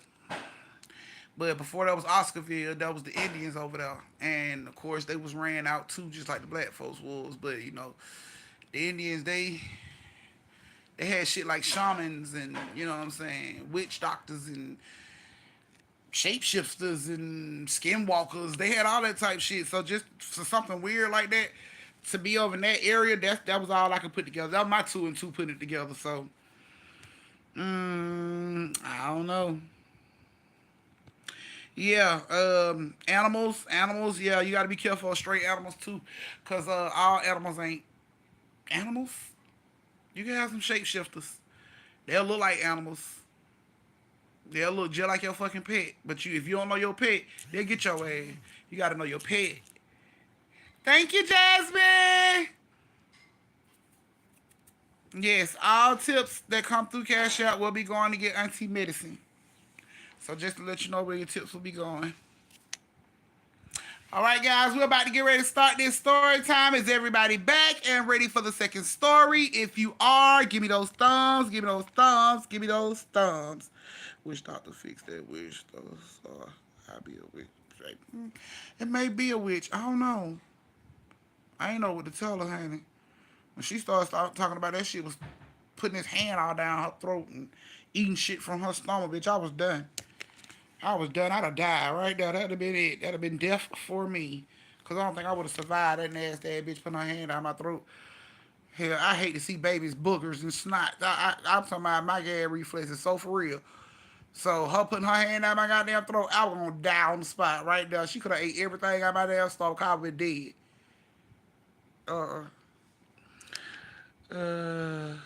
But before that was Oscarville, that was the Indians over there. And, of course, they was ran out, too, just like the black folks was. But, the Indians, they had shit like shamans and, what I'm saying, witch doctors and shapeshifters and skinwalkers. They had all that type shit. So just for something weird like that, to be over in that area, that was all I could put together. That was my 2 and 2 putting it together. So, I don't know. Yeah, animals, yeah, you got to be careful of stray animals too, because all animals ain't animals. You can have some shapeshifters. They'll look like animals. They'll look just like your fucking pet. But if you don't know your pet, they'll get your ass. You got to know your pet. Thank you, Jasmine. Yes, all tips that come through Cash App will be going to get auntie medicine. So just to let you know where your tips will be going. All right, guys, we're about to get ready to start this story time. Is everybody back and ready for the second story? If you are, give me those thumbs, give me those thumbs, give me those thumbs. Wish doctor fix that wish. I'll be a witch. It may be a witch. I don't know. I ain't know what to tell her, honey. When she started talking about that shit, was putting his hand all down her throat and eating shit from her stomach, bitch, I was done. I'd have died right there. That'd have been it. That'd have been death for me. Because I don't think I would have survived that nasty ass bitch putting her hand down my throat. Hell, I hate to see babies' boogers and snot. I'm talking about my gag reflexes so for real. So her putting her hand down my goddamn throat, I was going to die on the spot right there. She could have ate everything out my damn stomach. I would be dead. Okay,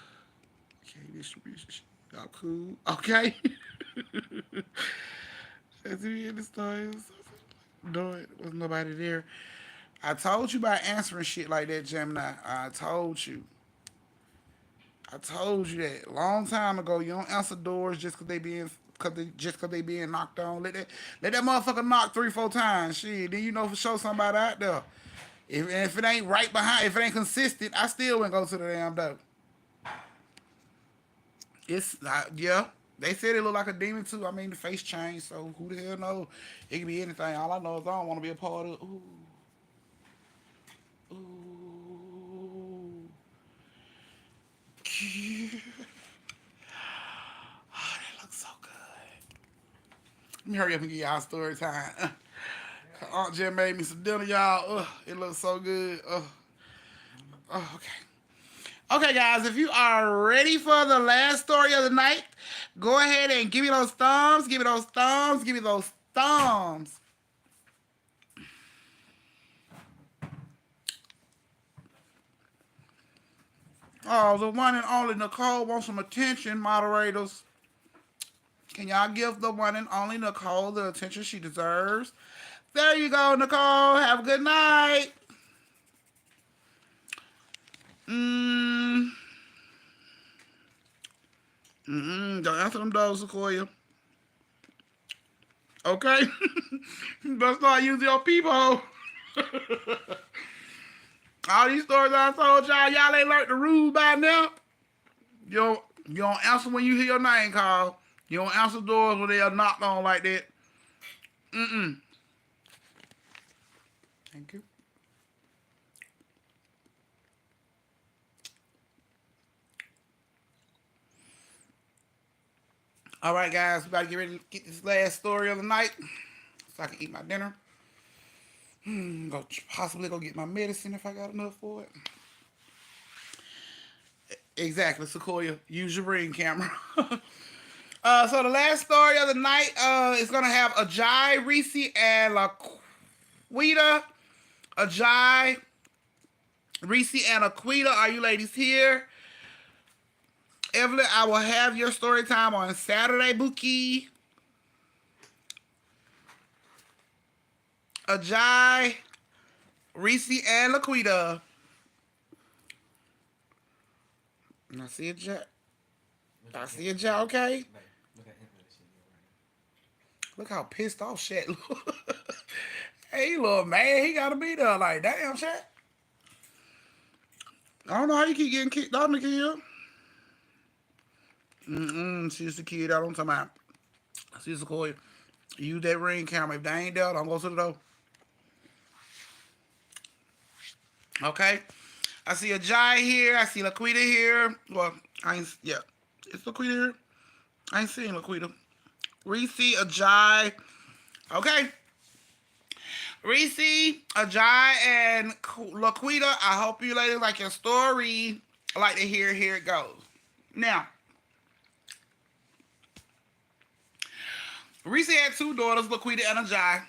distribution. Y'all cool? Okay. As we in the story, no, there was nobody there. I told you about answering shit like that, Gemini. I told you that long time ago. You don't answer doors just cause they being knocked on. Let that motherfucker knock 3-4 times. Shit, then you know for sure somebody out there. If it ain't right behind, if it ain't consistent, I still wouldn't go to the damn door. Yeah. They said it looked like a demon too. I mean, the face changed, so who the hell knows? It could be anything. All I know is I don't want to be a part of it. Ooh. Oh, that looks so good. Let me hurry up and get y'all story time. Aunt Jen made me some dinner, y'all. It looks so good. Okay. Okay, guys, if you are ready for the last story of the night, go ahead and give me those thumbs, give me those thumbs, give me those thumbs. Oh, the one and only Nicole wants some attention, moderators. Can y'all give the one and only Nicole the attention she deserves? There you go, Nicole. Have a good night. Mm. Don't answer them doors, Sequoia. Okay? Better start using your people. All these stories I told y'all ain't learned the rules by now. You don't answer when you hear your name called. You don't answer doors when they are knocked on like that. Thank you. All right, guys, we about to get ready to get this last story of the night so I can eat my dinner. Possibly go get my medicine if I got enough for it. Exactly, Sequoia. Use your ring camera. So the last story of the night is gonna have Ajay, Reese, and Laquita. Ajay, Reese, and Laquita. Are you ladies here? Evelyn, I will have your story time on Saturday, Bookie. Ajay, Reese, and Laquita. I see a Jack. I see a Jack, okay? Look how pissed off Shat look. Hey, little man, he gotta be there. Like, damn, Shat. I don't know how you keep getting kicked out, Nikhil. She's the kid out on time. She's the Sequoia. Use that ring camera. If they ain't there, don't go to the door. Okay? I see a Jai here. I see Laquita here. Well, yeah. Is Laquita here? I ain't seeing Laquita. Reese, Ajay. Okay. Reese, Ajay, and Laquita, I hope you ladies like your story. I like to hear here it goes. Now, Reese had two daughters, Laquita and Ajay.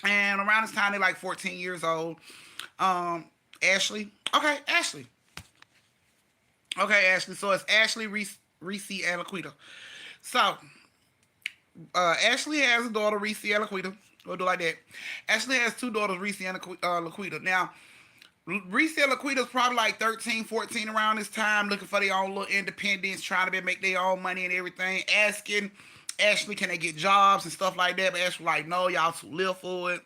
And around this time, they're like 14 years old. Ashley. Okay, Ashley. Okay, Ashley. So it's Ashley, Reese, and Laquita. So, Ashley has a daughter, Reese and Laquita. We'll do like that. Ashley has two daughters, Reese and Laquita. Now, Reese and Laquita's probably like 13, 14 around this time, looking for their own little independence, trying to make their own money and everything, asking Ashley, can they get jobs and stuff like that? But Ashley like, no, y'all too little for it.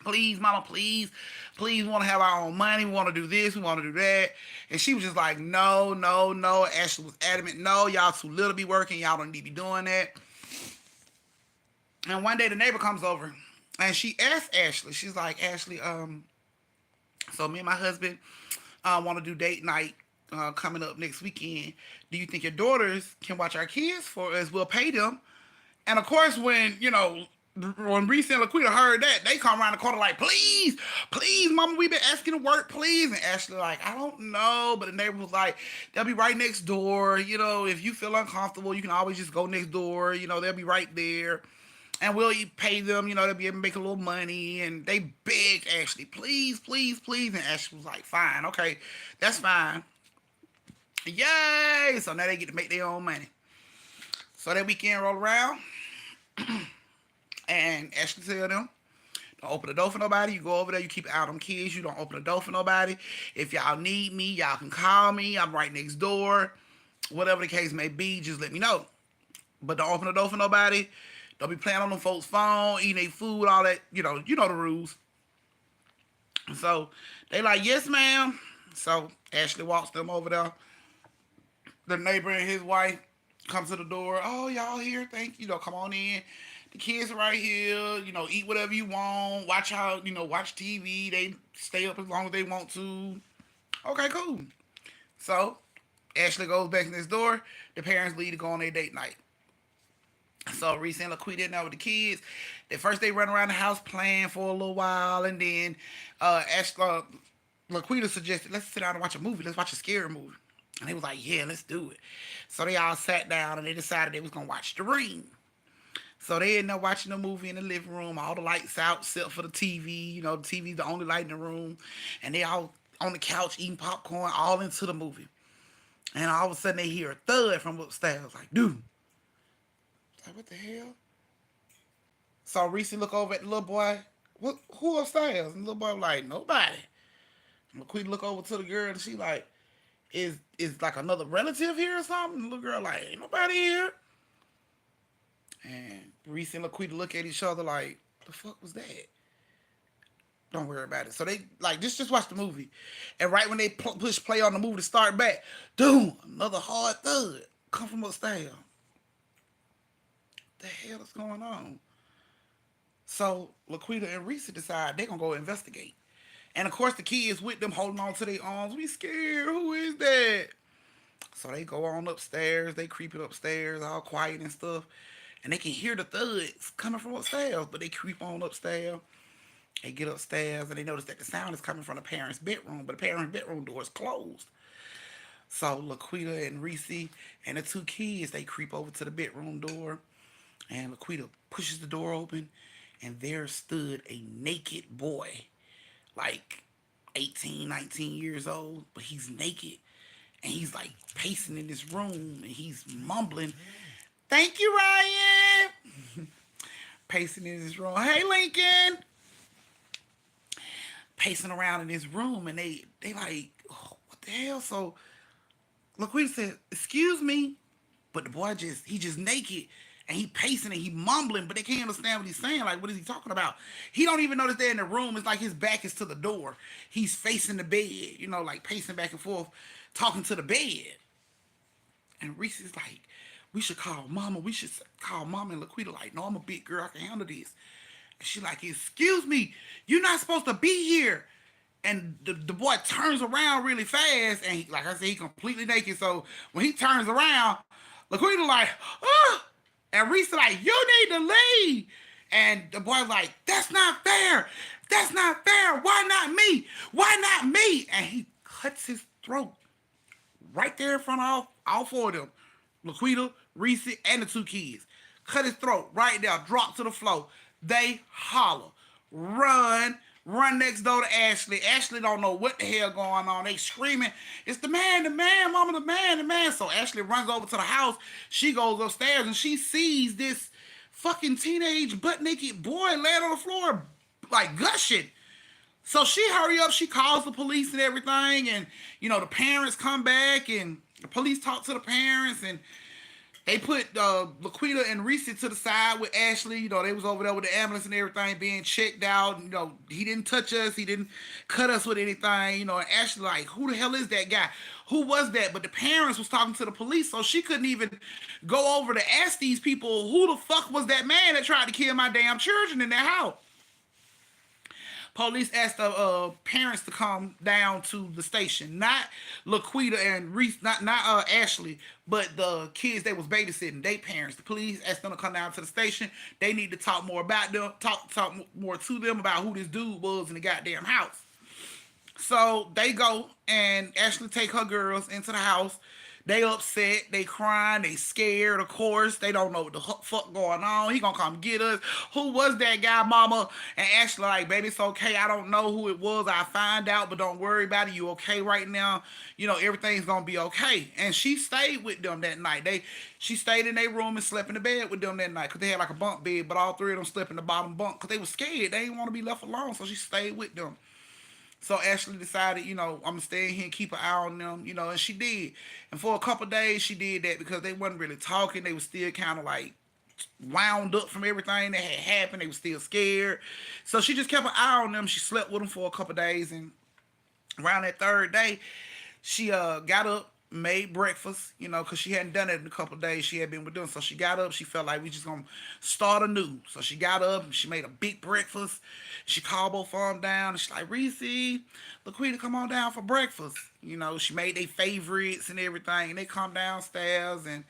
Please, mama, please. Please, we want to have our own money. We want to do this. We want to do that. And she was just like, no, no, no. Ashley was adamant, no, y'all too little to be working. Y'all don't need to be doing that. And one day the neighbor comes over and she asked Ashley, she's like, Ashley, so me and my husband want to do date night coming up next weekend. Do you think your daughters can watch our kids for us? We'll pay them. And of course, when Reese and Laquita heard that, they come around the corner like, please, please, mama, we've been asking to work, please. And Ashley like, I don't know. But the neighbor was like, they'll be right next door. If you feel uncomfortable, you can always just go next door. They'll be right there. And we'll pay them, they'll be able to make a little money. And they begged Ashley, please, please, please. And Ashley was like, fine, okay, that's fine. Yay! So now they get to make their own money. So that weekend roll around. And Ashley tell them, don't open the door for nobody. You go over there, you keep it out on kids. You don't open the door for nobody. If y'all need me, y'all can call me. I'm right next door. Whatever the case may be, just let me know. But don't open the door for nobody. Don't be playing on them folks' phone, eating their food, all that. You know the rules. So they like, yes, ma'am. So Ashley walks them over there. The neighbor and his wife comes to the door. Oh, y'all here? Thank you. Come on in. The kids are right here. Eat whatever you want. Watch watch TV. They stay up as long as they want to. Okay, cool. So Ashley goes back next door. The parents leave to go on their date night. So Reese and Laquita in there with the kids. At first they run around the house playing for a little while, and then Laquita suggested, let's sit down and watch a movie. Let's watch a scary movie. And they was like, yeah, let's do it. So they all sat down and they decided they was gonna watch The Ring. So they ended up watching the movie in the living room, all the lights out except for the TV. The TV's the only light in the room. And they all on the couch eating popcorn, all into the movie. And all of a sudden they hear a thud from upstairs, like, dude, Like, what the hell? So Reese look over at the little boy. What? Who upstairs? And the little boy was like, nobody. And McQueen look over to the girl and she like, is like another relative here or something? And the little girl like, ain't nobody here. And Reese and Laquita look at each other like, the fuck was that? Don't worry about it. So they like just watch the movie, and right when they push play on the movie to start back, dude, another hard thud come from upstairs. The hell is going on? So Laquita and Reese decide they're gonna go investigate, and of course the kids with them holding on to their arms. We scared. Who is that? So they go on upstairs. They creep it upstairs, all quiet and stuff, and they can hear the thuds coming from upstairs. But they creep on upstairs. They get upstairs and they notice that the sound is coming from the parents' bedroom, but the parents' bedroom door is closed. So Laquita and Reese and the two kids, they creep over to the bedroom door, and Laquita pushes the door open, and there stood a naked boy, like 18, 19 years old, but he's naked, and he's like pacing in this room, and he's mumbling, "Thank you, Ryan." Pacing in his room. "Hey, Lincoln." Pacing around in his room, and they like, oh, what the hell? So LaQuita said, "Excuse me," but the boy he just naked, and he pacing and he mumbling, but they can't understand what he's saying. Like, what is he talking about? He don't even notice they're in the room. It's like his back is to the door. He's facing the bed, like pacing back and forth, talking to the bed. And Reese is like, "We should call Mama. We should call Mama." And LaQuita like, "No, I'm a big girl. I can handle this." And she like, "Excuse me, you're not supposed to be here." And the boy turns around really fast, and like I said, he completely naked. So when he turns around, LaQuita like, "Oh," and Reese like, "You need to leave." And the boy like, "That's not fair. That's not fair. Why not me? Why not me?" And he cuts his throat right there in front of all four of them, LaQuita, Reese, and the two kids. Cut his throat right there, drop to the floor. They holler, run next door to Ashley. Ashley don't know what the hell going on. They screaming, "It's the man, mama, the man, the man." So Ashley runs over to the house. She goes upstairs and she sees this fucking teenage butt naked boy laying on the floor, like gushing. So she hurry up, she calls the police and everything, and the parents come back and the police talk to the parents, and they put Laquita and Reese to the side with Ashley. They was over there with the ambulance and everything being checked out. He didn't touch us. He didn't cut us with anything. And Ashley like, "Who the hell is that guy? Who was that?" But the parents was talking to the police, so she couldn't even go over to ask these people, who the fuck was that man that tried to kill my damn children in their house. Police asked the parents to come down to the station, not Laquita and Reese, not Ashley, but the kids they was babysitting. They parents. The police asked them to come down to the station. They need to talk more about them, talk more to them about who this dude was in the goddamn house. So they go and Ashley take her girls into the house. They upset, they crying, they scared, of course. They don't know what the fuck going on. He gonna come get us. "Who was that guy, mama?" And Ashley like, "Baby, it's okay. I don't know who it was. I find out, but don't worry about it. You okay right now? Everything's gonna be okay." And she stayed with them that night. She stayed in their room and slept in the bed with them that night, because they had like a bunk bed, but all three of them slept in the bottom bunk because they were scared. They didn't want to be left alone, so she stayed with them. So Ashley decided, I'm gonna stay in here and keep an eye on them, and she did. And for a couple of days, she did that because they wasn't really talking. They was still kind of like wound up from everything that had happened. They was still scared. So she just kept an eye on them. She slept with them for a couple of days, and around that third day, she got up, made breakfast, because she hadn't done it in a couple of days. She had been with them. So she got up. She felt like we just going to start anew. So she got up and she made a big breakfast. She called both of them down. And she's like, "Reese, Laquita, come on down for breakfast." She made their favorites and everything. And they come downstairs and,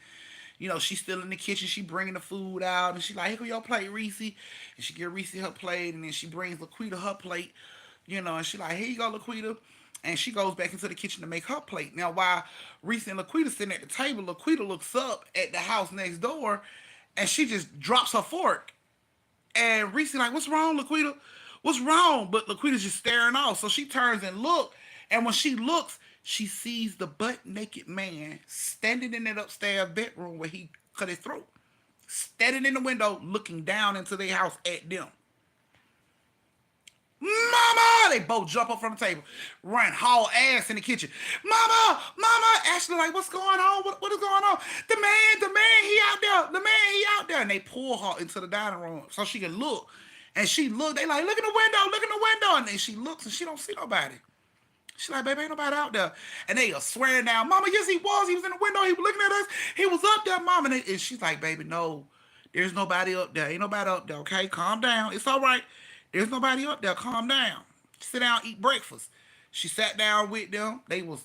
she's still in the kitchen. She bringing the food out. And she like, "Here go your plate, Reese." And she give Reese her plate. And then she brings Laquita her plate, and she like, "Here you go, Laquita." And she goes back into the kitchen to make her plate. Now, while Reese and Laquita sitting at the table, Laquita looks up at the house next door, and she just drops her fork. And Reese like, "What's wrong, Laquita? What's wrong?" But Laquita's just staring off. So she turns and look, and when she looks, she sees the butt naked man standing in that upstairs bedroom where he cut his throat, standing in the window looking down into their house at them. Mama! They both jump up from the table, run, haul ass in the kitchen. Mama! Mama! Ashley like, what's going on? What is going on? The man, he out there. The man, he out there. And they pull her into the dining room so she can look. And she look, they like, look in the window. And then she looks and she don't see nobody. She's like, baby, ain't nobody out there. And they are swearing down, Mama, yes, he was. He was in the window. He was looking at us. He was up there, Mama. And she's like, baby, no, there's nobody up there. Ain't nobody up there, okay? Calm down. It's all right. There's nobody up there. Calm down. Sit down, eat breakfast. She sat down with them. They was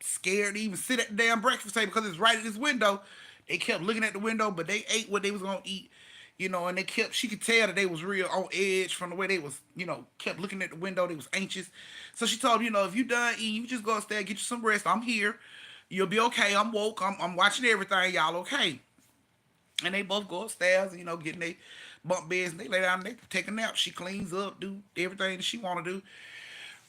scared to even sit at the damn breakfast table because it's right at this window. They kept looking at the window, but they ate what they was going to eat. You know, and she could tell that they was real on edge from the way they was, kept looking at the window. They was anxious. So she told them, if you done eating, you just go upstairs, get you some rest. I'm here. You'll be okay. I'm woke. I'm watching everything. Y'all okay. And they both go upstairs, getting their bunk beds, and they lay down and they take a nap. She cleans up, do everything that she want to do.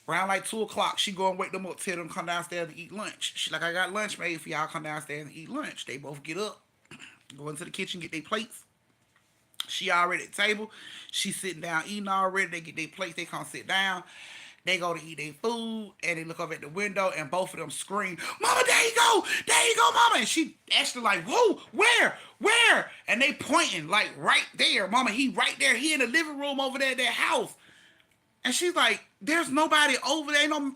Around like 2 o'clock, she go and wake them up, tell them to come downstairs and eat lunch. She like, I got lunch made for y'all. Come downstairs and eat lunch. They both get up, go into the kitchen, get their plates. She already at the table. She sitting down eating already. They get their plates. They come sit down. They go to eat their food, and they look up at the window, and both of them scream, Mama, there you go, Mama. And she actually like, whoa, where? And they pointing like right there, Mama, he right there. He in the living room over there at that house. And she's like, there's nobody over there. No,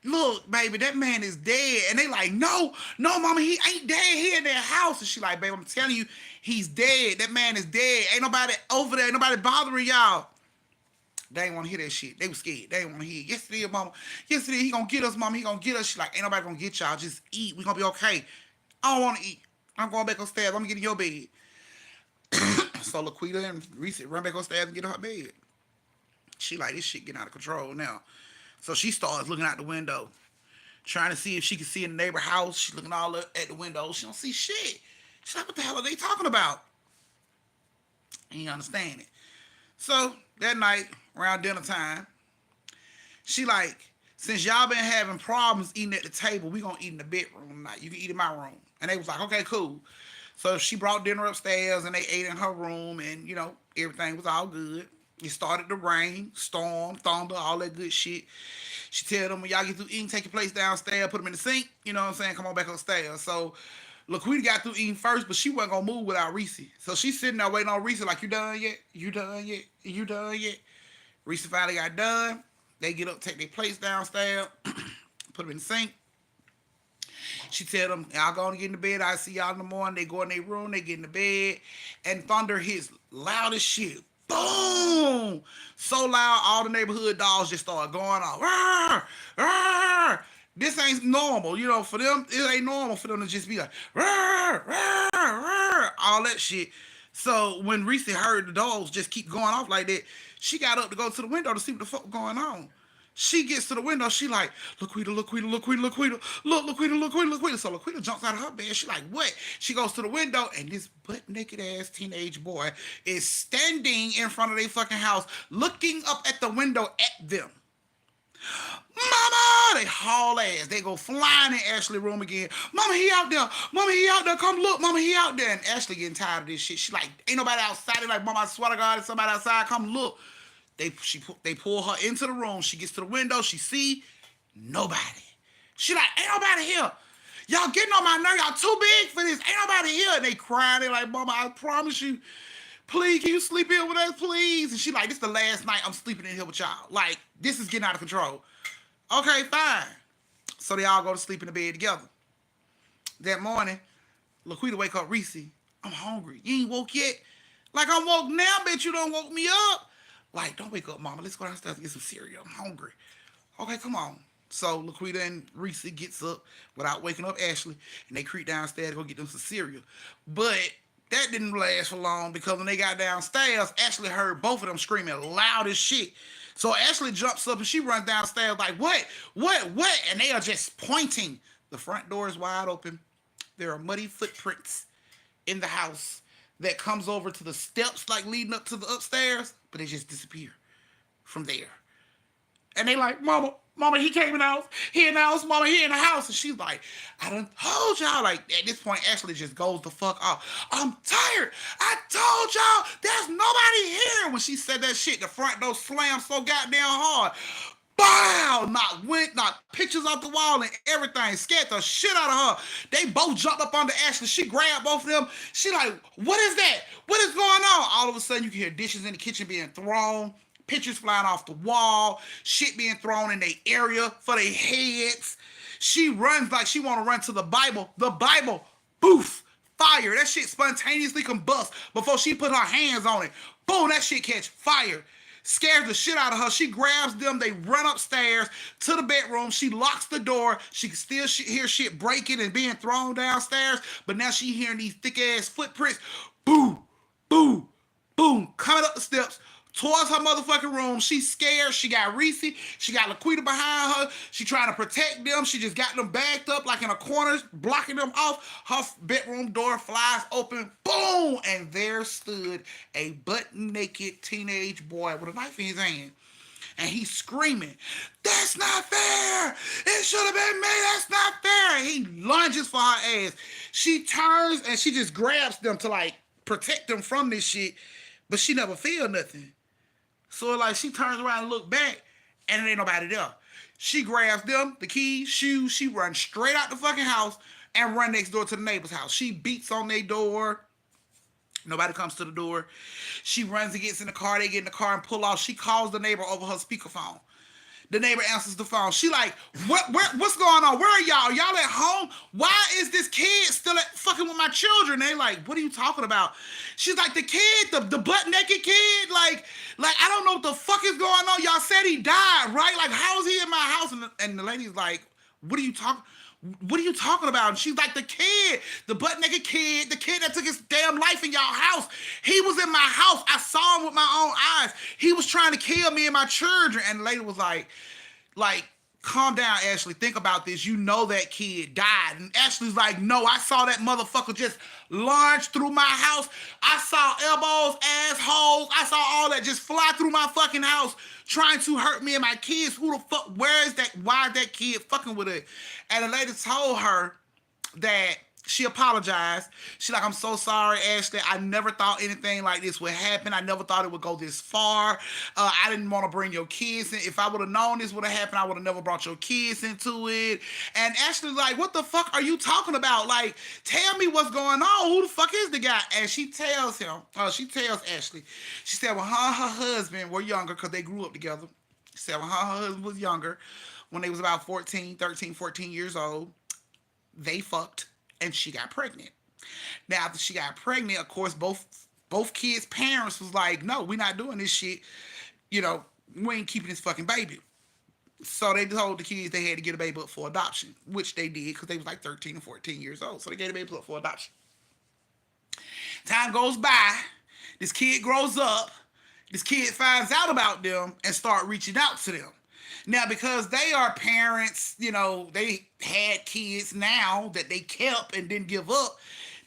look, baby, that man is dead. And they like, no, Mama, he ain't dead. He in that house. And she like, baby, I'm telling you, he's dead. That man is dead. Ain't nobody over there. Ain't nobody bothering y'all. They ain't want to hear that shit. They was scared. They ain't want to hear it. Yes, it is, Mama. Yes, it is. He gonna get us, Mama. He gonna get us. She like, ain't nobody gonna get y'all. Just eat. We gonna be okay. I don't want to eat. I'm going back upstairs. I'm gonna get in your bed. So Laquita and Reese run back upstairs and get in her bed. She like, this shit getting out of control now. So she starts looking out the window, trying to see if she can see in the neighbor house. She's looking all at the window. She don't see shit. She's like, what the hell are they talking about? And you understand it. So that night, around dinner time, she like, since y'all been having problems eating at the table, we gonna eat in the bedroom tonight. You can eat in my room. And they was like, okay, cool. So she brought dinner upstairs and they ate in her room and, everything was all good. It started to rain, storm, thunder, all that good shit. She tell them, when y'all get through eating, take your plates downstairs, put them in the sink. You know what I'm saying? Come on back upstairs. So Laquita got through eating first, but she wasn't going to move without Reese. So she's sitting there waiting on Reese like, you done yet? You done yet? You done yet? Reese finally got done. They get up, take their plates downstairs, put them in the sink. She tell them, y'all go and get in the bed. I see y'all in the morning. They go in their room. They get in the bed. And thunder hits loud as shit. Boom! So loud, all the neighborhood dogs just start going off. Rawr! Rawr! This ain't normal. For them, it ain't normal for them to just be like, rawr! Rawr! Rawr! All that shit. So when Reese heard the dogs just keep going off like that, she got up to go to the window to see what the fuck going on. She gets to the window. She like, Laquita. Look, Laquita. So Laquita jumps out of her bed. She like, what? She goes to the window, and this butt-naked ass teenage boy is standing in front of their fucking house, looking up at the window at them. Mama! They haul ass. They go flying in Ashley's room again. Mama, he out there. Mama, he out there. Come look. Mama, he out there. And Ashley getting tired of this shit. She like, ain't nobody outside. They like, Mama, I swear to God, there's somebody outside. Come look. They pull her into the room. She gets to the window. She see nobody. She like, ain't nobody here. Y'all getting on my nerve. Y'all too big for this. Ain't nobody here. And they crying. They like, Mama, I promise you. Please, can you sleep here with us, please? And she like, this is the last night I'm sleeping in here with y'all. Like, this is getting out of control. Okay, fine. So they all go to sleep in the bed together. That morning, Laquita wake up, Reese, I'm hungry. You ain't woke yet? Like, I'm woke now, bitch. You don't woke me up. Like, don't wake up, Mama. Let's go downstairs and get some cereal. I'm hungry. Okay, come on. So Laquita and Reese gets up without waking up Ashley, and they creep downstairs to go get them some cereal. But that didn't last for long because when they got downstairs, Ashley heard both of them screaming loud as shit. So Ashley jumps up and she runs downstairs like, what? And they are just pointing. The front door is wide open. There are muddy footprints in the house that comes over to the steps like leading up to the upstairs, but they just disappear from there. And they like, Mama, he came in the house. He in the house, Mama, he in the house. And she's like, I done told y'all. Like, at this point, Ashley just goes the fuck off. I'm tired. I told y'all there's nobody here. When she said that shit, the front door slammed so goddamn hard. Bow! Knocked pictures off the wall and everything. Scared the shit out of her. They both jumped up under Ashley. She grabbed both of them. She like, what is that? What is going on? All of a sudden, you can hear dishes in the kitchen being thrown. Pictures flying off the wall, shit being thrown in their area for their heads. She runs like she want to run to the Bible. The Bible, poof, fire. That shit spontaneously combust before she put her hands on it. Boom, that shit catch fire. Scares the shit out of her. She grabs them. They run upstairs to the bedroom. She locks the door. She can still hear shit breaking and being thrown downstairs. But now she hearing these thick ass footprints. Boom, boom, boom, coming up the steps towards her motherfucking room. She's scared. She got Reese. She got Laquita behind her. She trying to protect them. She just got them backed up like in a corner, blocking them off. Her bedroom door flies open. Boom! And there stood a butt-naked teenage boy with a knife in his hand. And he's screaming, that's not fair! It should have been me! That's not fair! And he lunges for her ass. She turns and she just grabs them to like protect them from this shit. But she never feel nothing. So like she turns around and look back, and there ain't nobody there. She grabs them, the keys, shoes, she runs straight out the fucking house and run next door to the neighbor's house. She beats on their door. Nobody comes to the door. She runs and gets in the car. They get in the car and pull off. She calls the neighbor over her speakerphone. The neighbor answers the phone. She like, what's going on? Where are y'all? Y'all at home? Why is this kid still fucking with my children? They like, what are you talking about? She's like, the kid, the butt naked kid, like I don't know what the fuck is going on. Y'all said he died, right? Like, how is he in my house? And the lady's like, what are you talking about? And she's like, the kid, the butt naked kid, the kid that took his damn life in y'all house. He was in my house. I saw him with my own eyes. He was trying to kill me and my children. And the lady was like, calm down, Ashley. Think about this. You know that kid died. And Ashley's like, no, I saw that motherfucker just launch through my house. I saw elbows, assholes. I saw all that just fly through my fucking house trying to hurt me and my kids. Who the fuck, where is that? Why is that kid fucking with it? And the lady told her that she apologized. She's like, I'm so sorry, Ashley. I never thought anything like this would happen. I never thought it would go this far. I didn't want to bring your kids in. If I would have known this would have happened, I would have never brought your kids into it. And Ashley's like, what the fuck are you talking about? Like, tell me what's going on. Who the fuck is the guy? And she tells Ashley, she said, well, her and her husband were younger because they grew up together. She said, well, her husband was younger when they was about 13 years old. They fucked. And she got pregnant. Now, after she got pregnant, of course, both kids' parents was like, no, we're not doing this shit. You know, we ain't keeping this fucking baby. So they told the kids they had to get a baby up for adoption, which they did because they was like 13 and 14 years old. So they gave the baby up for adoption. Time goes by. This kid grows up. This kid finds out about them and start reaching out to them. Now, because they are parents, you know, they had kids now that they kept and didn't give up.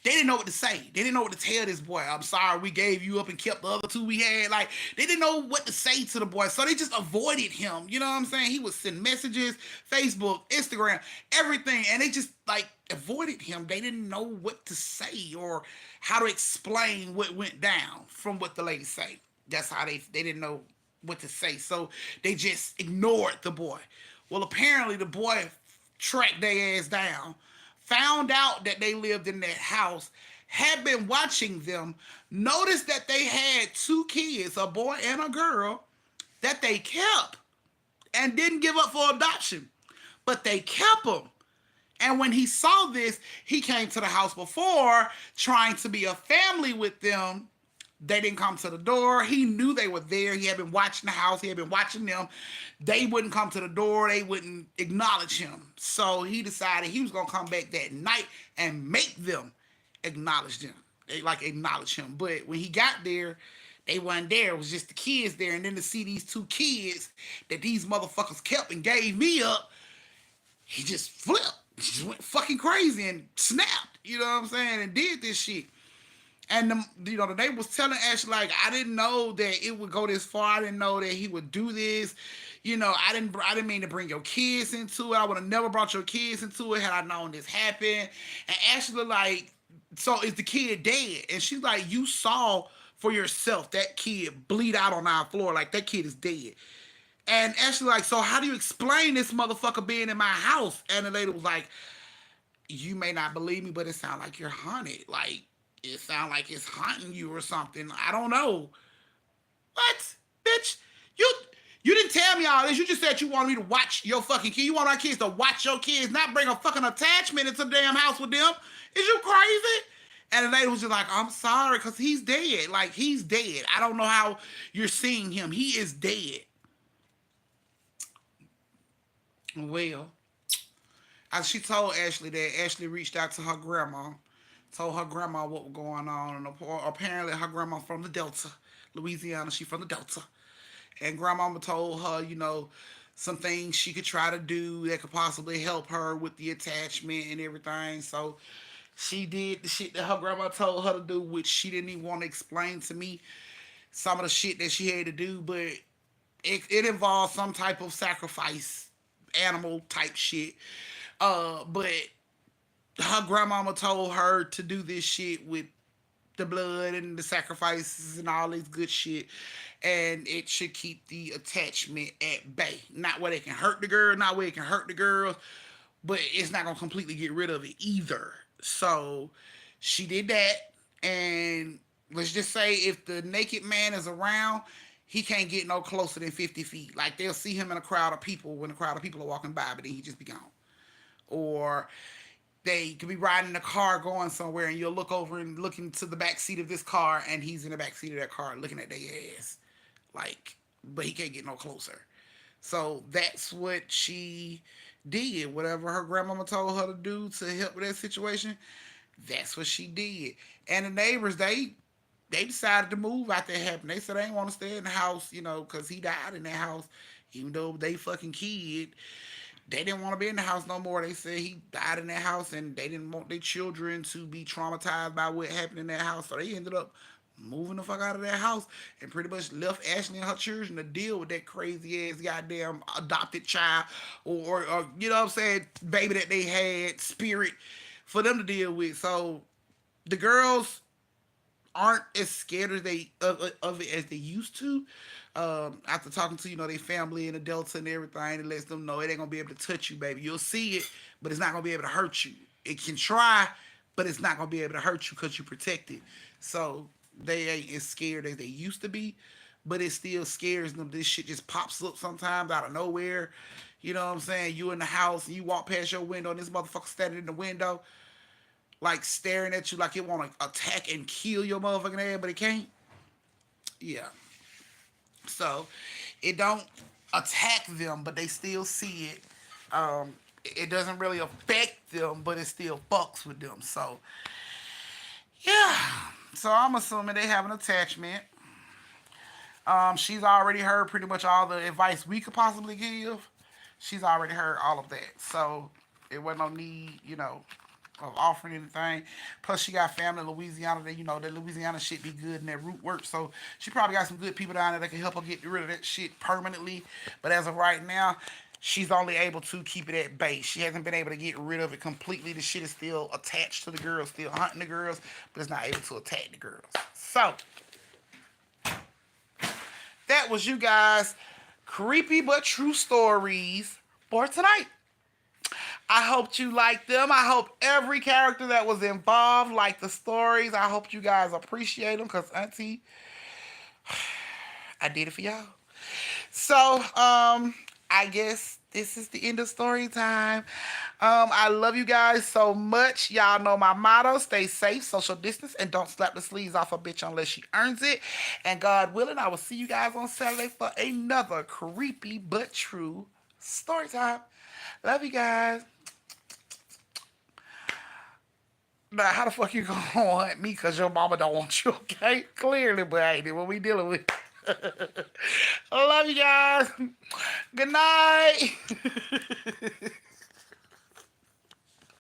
They didn't know what to say. They didn't know what to tell this boy. I'm sorry we gave you up and kept the other two we had. Like, they didn't know what to say to the boy. So they just avoided him. You know what I'm saying? He would send messages, Facebook, Instagram, everything. And they just, like, avoided him. They didn't know what to say or how to explain what went down from what the lady said. That's how they didn't know what to say. So they just ignored the boy. Well, apparently the boy tracked their ass down, found out that they lived in that house, had been watching them, noticed that they had two kids, a boy and a girl, that they kept and didn't give up for adoption. But they kept them. And when he saw this, he came to the house before trying to be a family with them. They didn't come to the door. He knew they were there. He had been watching the house. He had been watching them. They wouldn't come to the door. They wouldn't acknowledge him. So he decided he was going to come back that night and make them acknowledge them. They acknowledge him. But when he got there, they wasn't there. It was just the kids there. And then to see these two kids that these motherfuckers kept and gave me up, he just flipped. He just went fucking crazy and snapped. You know what I'm saying? And did this shit. And the neighbor was telling Ashley, like, I didn't know that it would go this far. I didn't know that he would do this. I didn't mean to bring your kids into it. I would have never brought your kids into it had I known this happened. And Ashley like, so is the kid dead? And she's like, you saw for yourself that kid bleed out on our floor. Like, that kid is dead. And Ashley like, so how do you explain this motherfucker being in my house? And the lady was like, you may not believe me, but it sounds like you're haunted. Like, it sounds like it's haunting you or something. I don't know. What? Bitch, you you didn't tell me all this. You just said you wanted me to watch your fucking kid. You want our kids to watch your kids, not bring a fucking attachment into the damn house with them. Is you crazy? And the lady was just like, I'm sorry, because he's dead. Like, he's dead. I don't know how you're seeing him. He is dead. Well, as she told Ashley that Ashley reached out to her grandma, told her grandma what was going on, and apparently her grandma from the Delta, Louisiana. She from the Delta, and grandmama told her, some things she could try to do that could possibly help her with the attachment and everything. So she did the shit that her grandma told her to do, which she didn't even want to explain to me some of the shit that she had to do, but it involved some type of sacrifice, animal type shit. But her grandmama told her to do this shit with the blood and the sacrifices and all this good shit, and it should keep the attachment at bay. Not where they can hurt the girl, not where it can hurt the girls, but it's not gonna completely get rid of it either. So she did that, and let's just say if the naked man is around, he can't get no closer than 50 feet. Like, they'll see him in a crowd of people when a crowd of people are walking by, but then he just be gone. Or they could be riding in a car going somewhere, and you'll look over and look into the back seat of this car, and he's in the back seat of that car looking at their ass. Like, but he can't get no closer. So that's what she did. Whatever her grandmama told her to do to help with that situation, that's what she did. And the neighbors, they decided to move out there. Happened. They said they didn't want to stay in the house, because he died in that house, even though they fucking kid. They didn't want to be in the house no more. They said he died in that house, and they didn't want their children to be traumatized by what happened in that house. So they ended up moving the fuck out of that house and pretty much left Ashley and her children to deal with that crazy ass goddamn adopted child, or you know what I'm saying, baby that they had, spirit, for them to deal with. So the girls aren't as scared as of it as they used to. After talking to their family and the Delta and everything, it lets them know it ain't gonna be able to touch you, baby. You'll see it, but it's not gonna be able to hurt you. It can try, but it's not gonna be able to hurt you because you're protected. So they ain't as scared as they used to be, but it still scares them. This shit just pops up sometimes out of nowhere. You know what I'm saying? You in the house and you walk past your window and this motherfucker standing in the window, like staring at you like it want to attack and kill your motherfucking ass, but it can't. Yeah. So it don't attack them, but they still see it. It doesn't really affect them, but it still fucks with them. So yeah. So I'm assuming they have an attachment. She's already heard pretty much all the advice we could possibly give. She's already heard all of that. So it wasn't no need, of offering anything. Plus, she got family in Louisiana that Louisiana shit be good and that root work. So she probably got some good people down there that can help her get rid of that shit permanently. But as of right now, she's only able to keep it at bay. She hasn't been able to get rid of it completely. The shit is still attached to the girls, still hunting the girls, but it's not able to attack the girls. So that was you guys' creepy but true stories for tonight. I hope you liked them. I hope every character that was involved liked the stories. I hope you guys appreciate them because Auntie, I did it for y'all. So, I guess this is the end of story time. I love you guys so much. Y'all know my motto: stay safe, social distance, and don't slap the sleeves off a bitch unless she earns it. And God willing, I will see you guys on Saturday for another creepy but true story time. Love you guys. Now, how the fuck you gonna hunt me because your mama don't want you, okay? Clearly, but ain't it what we dealing with? I love you guys. Good night.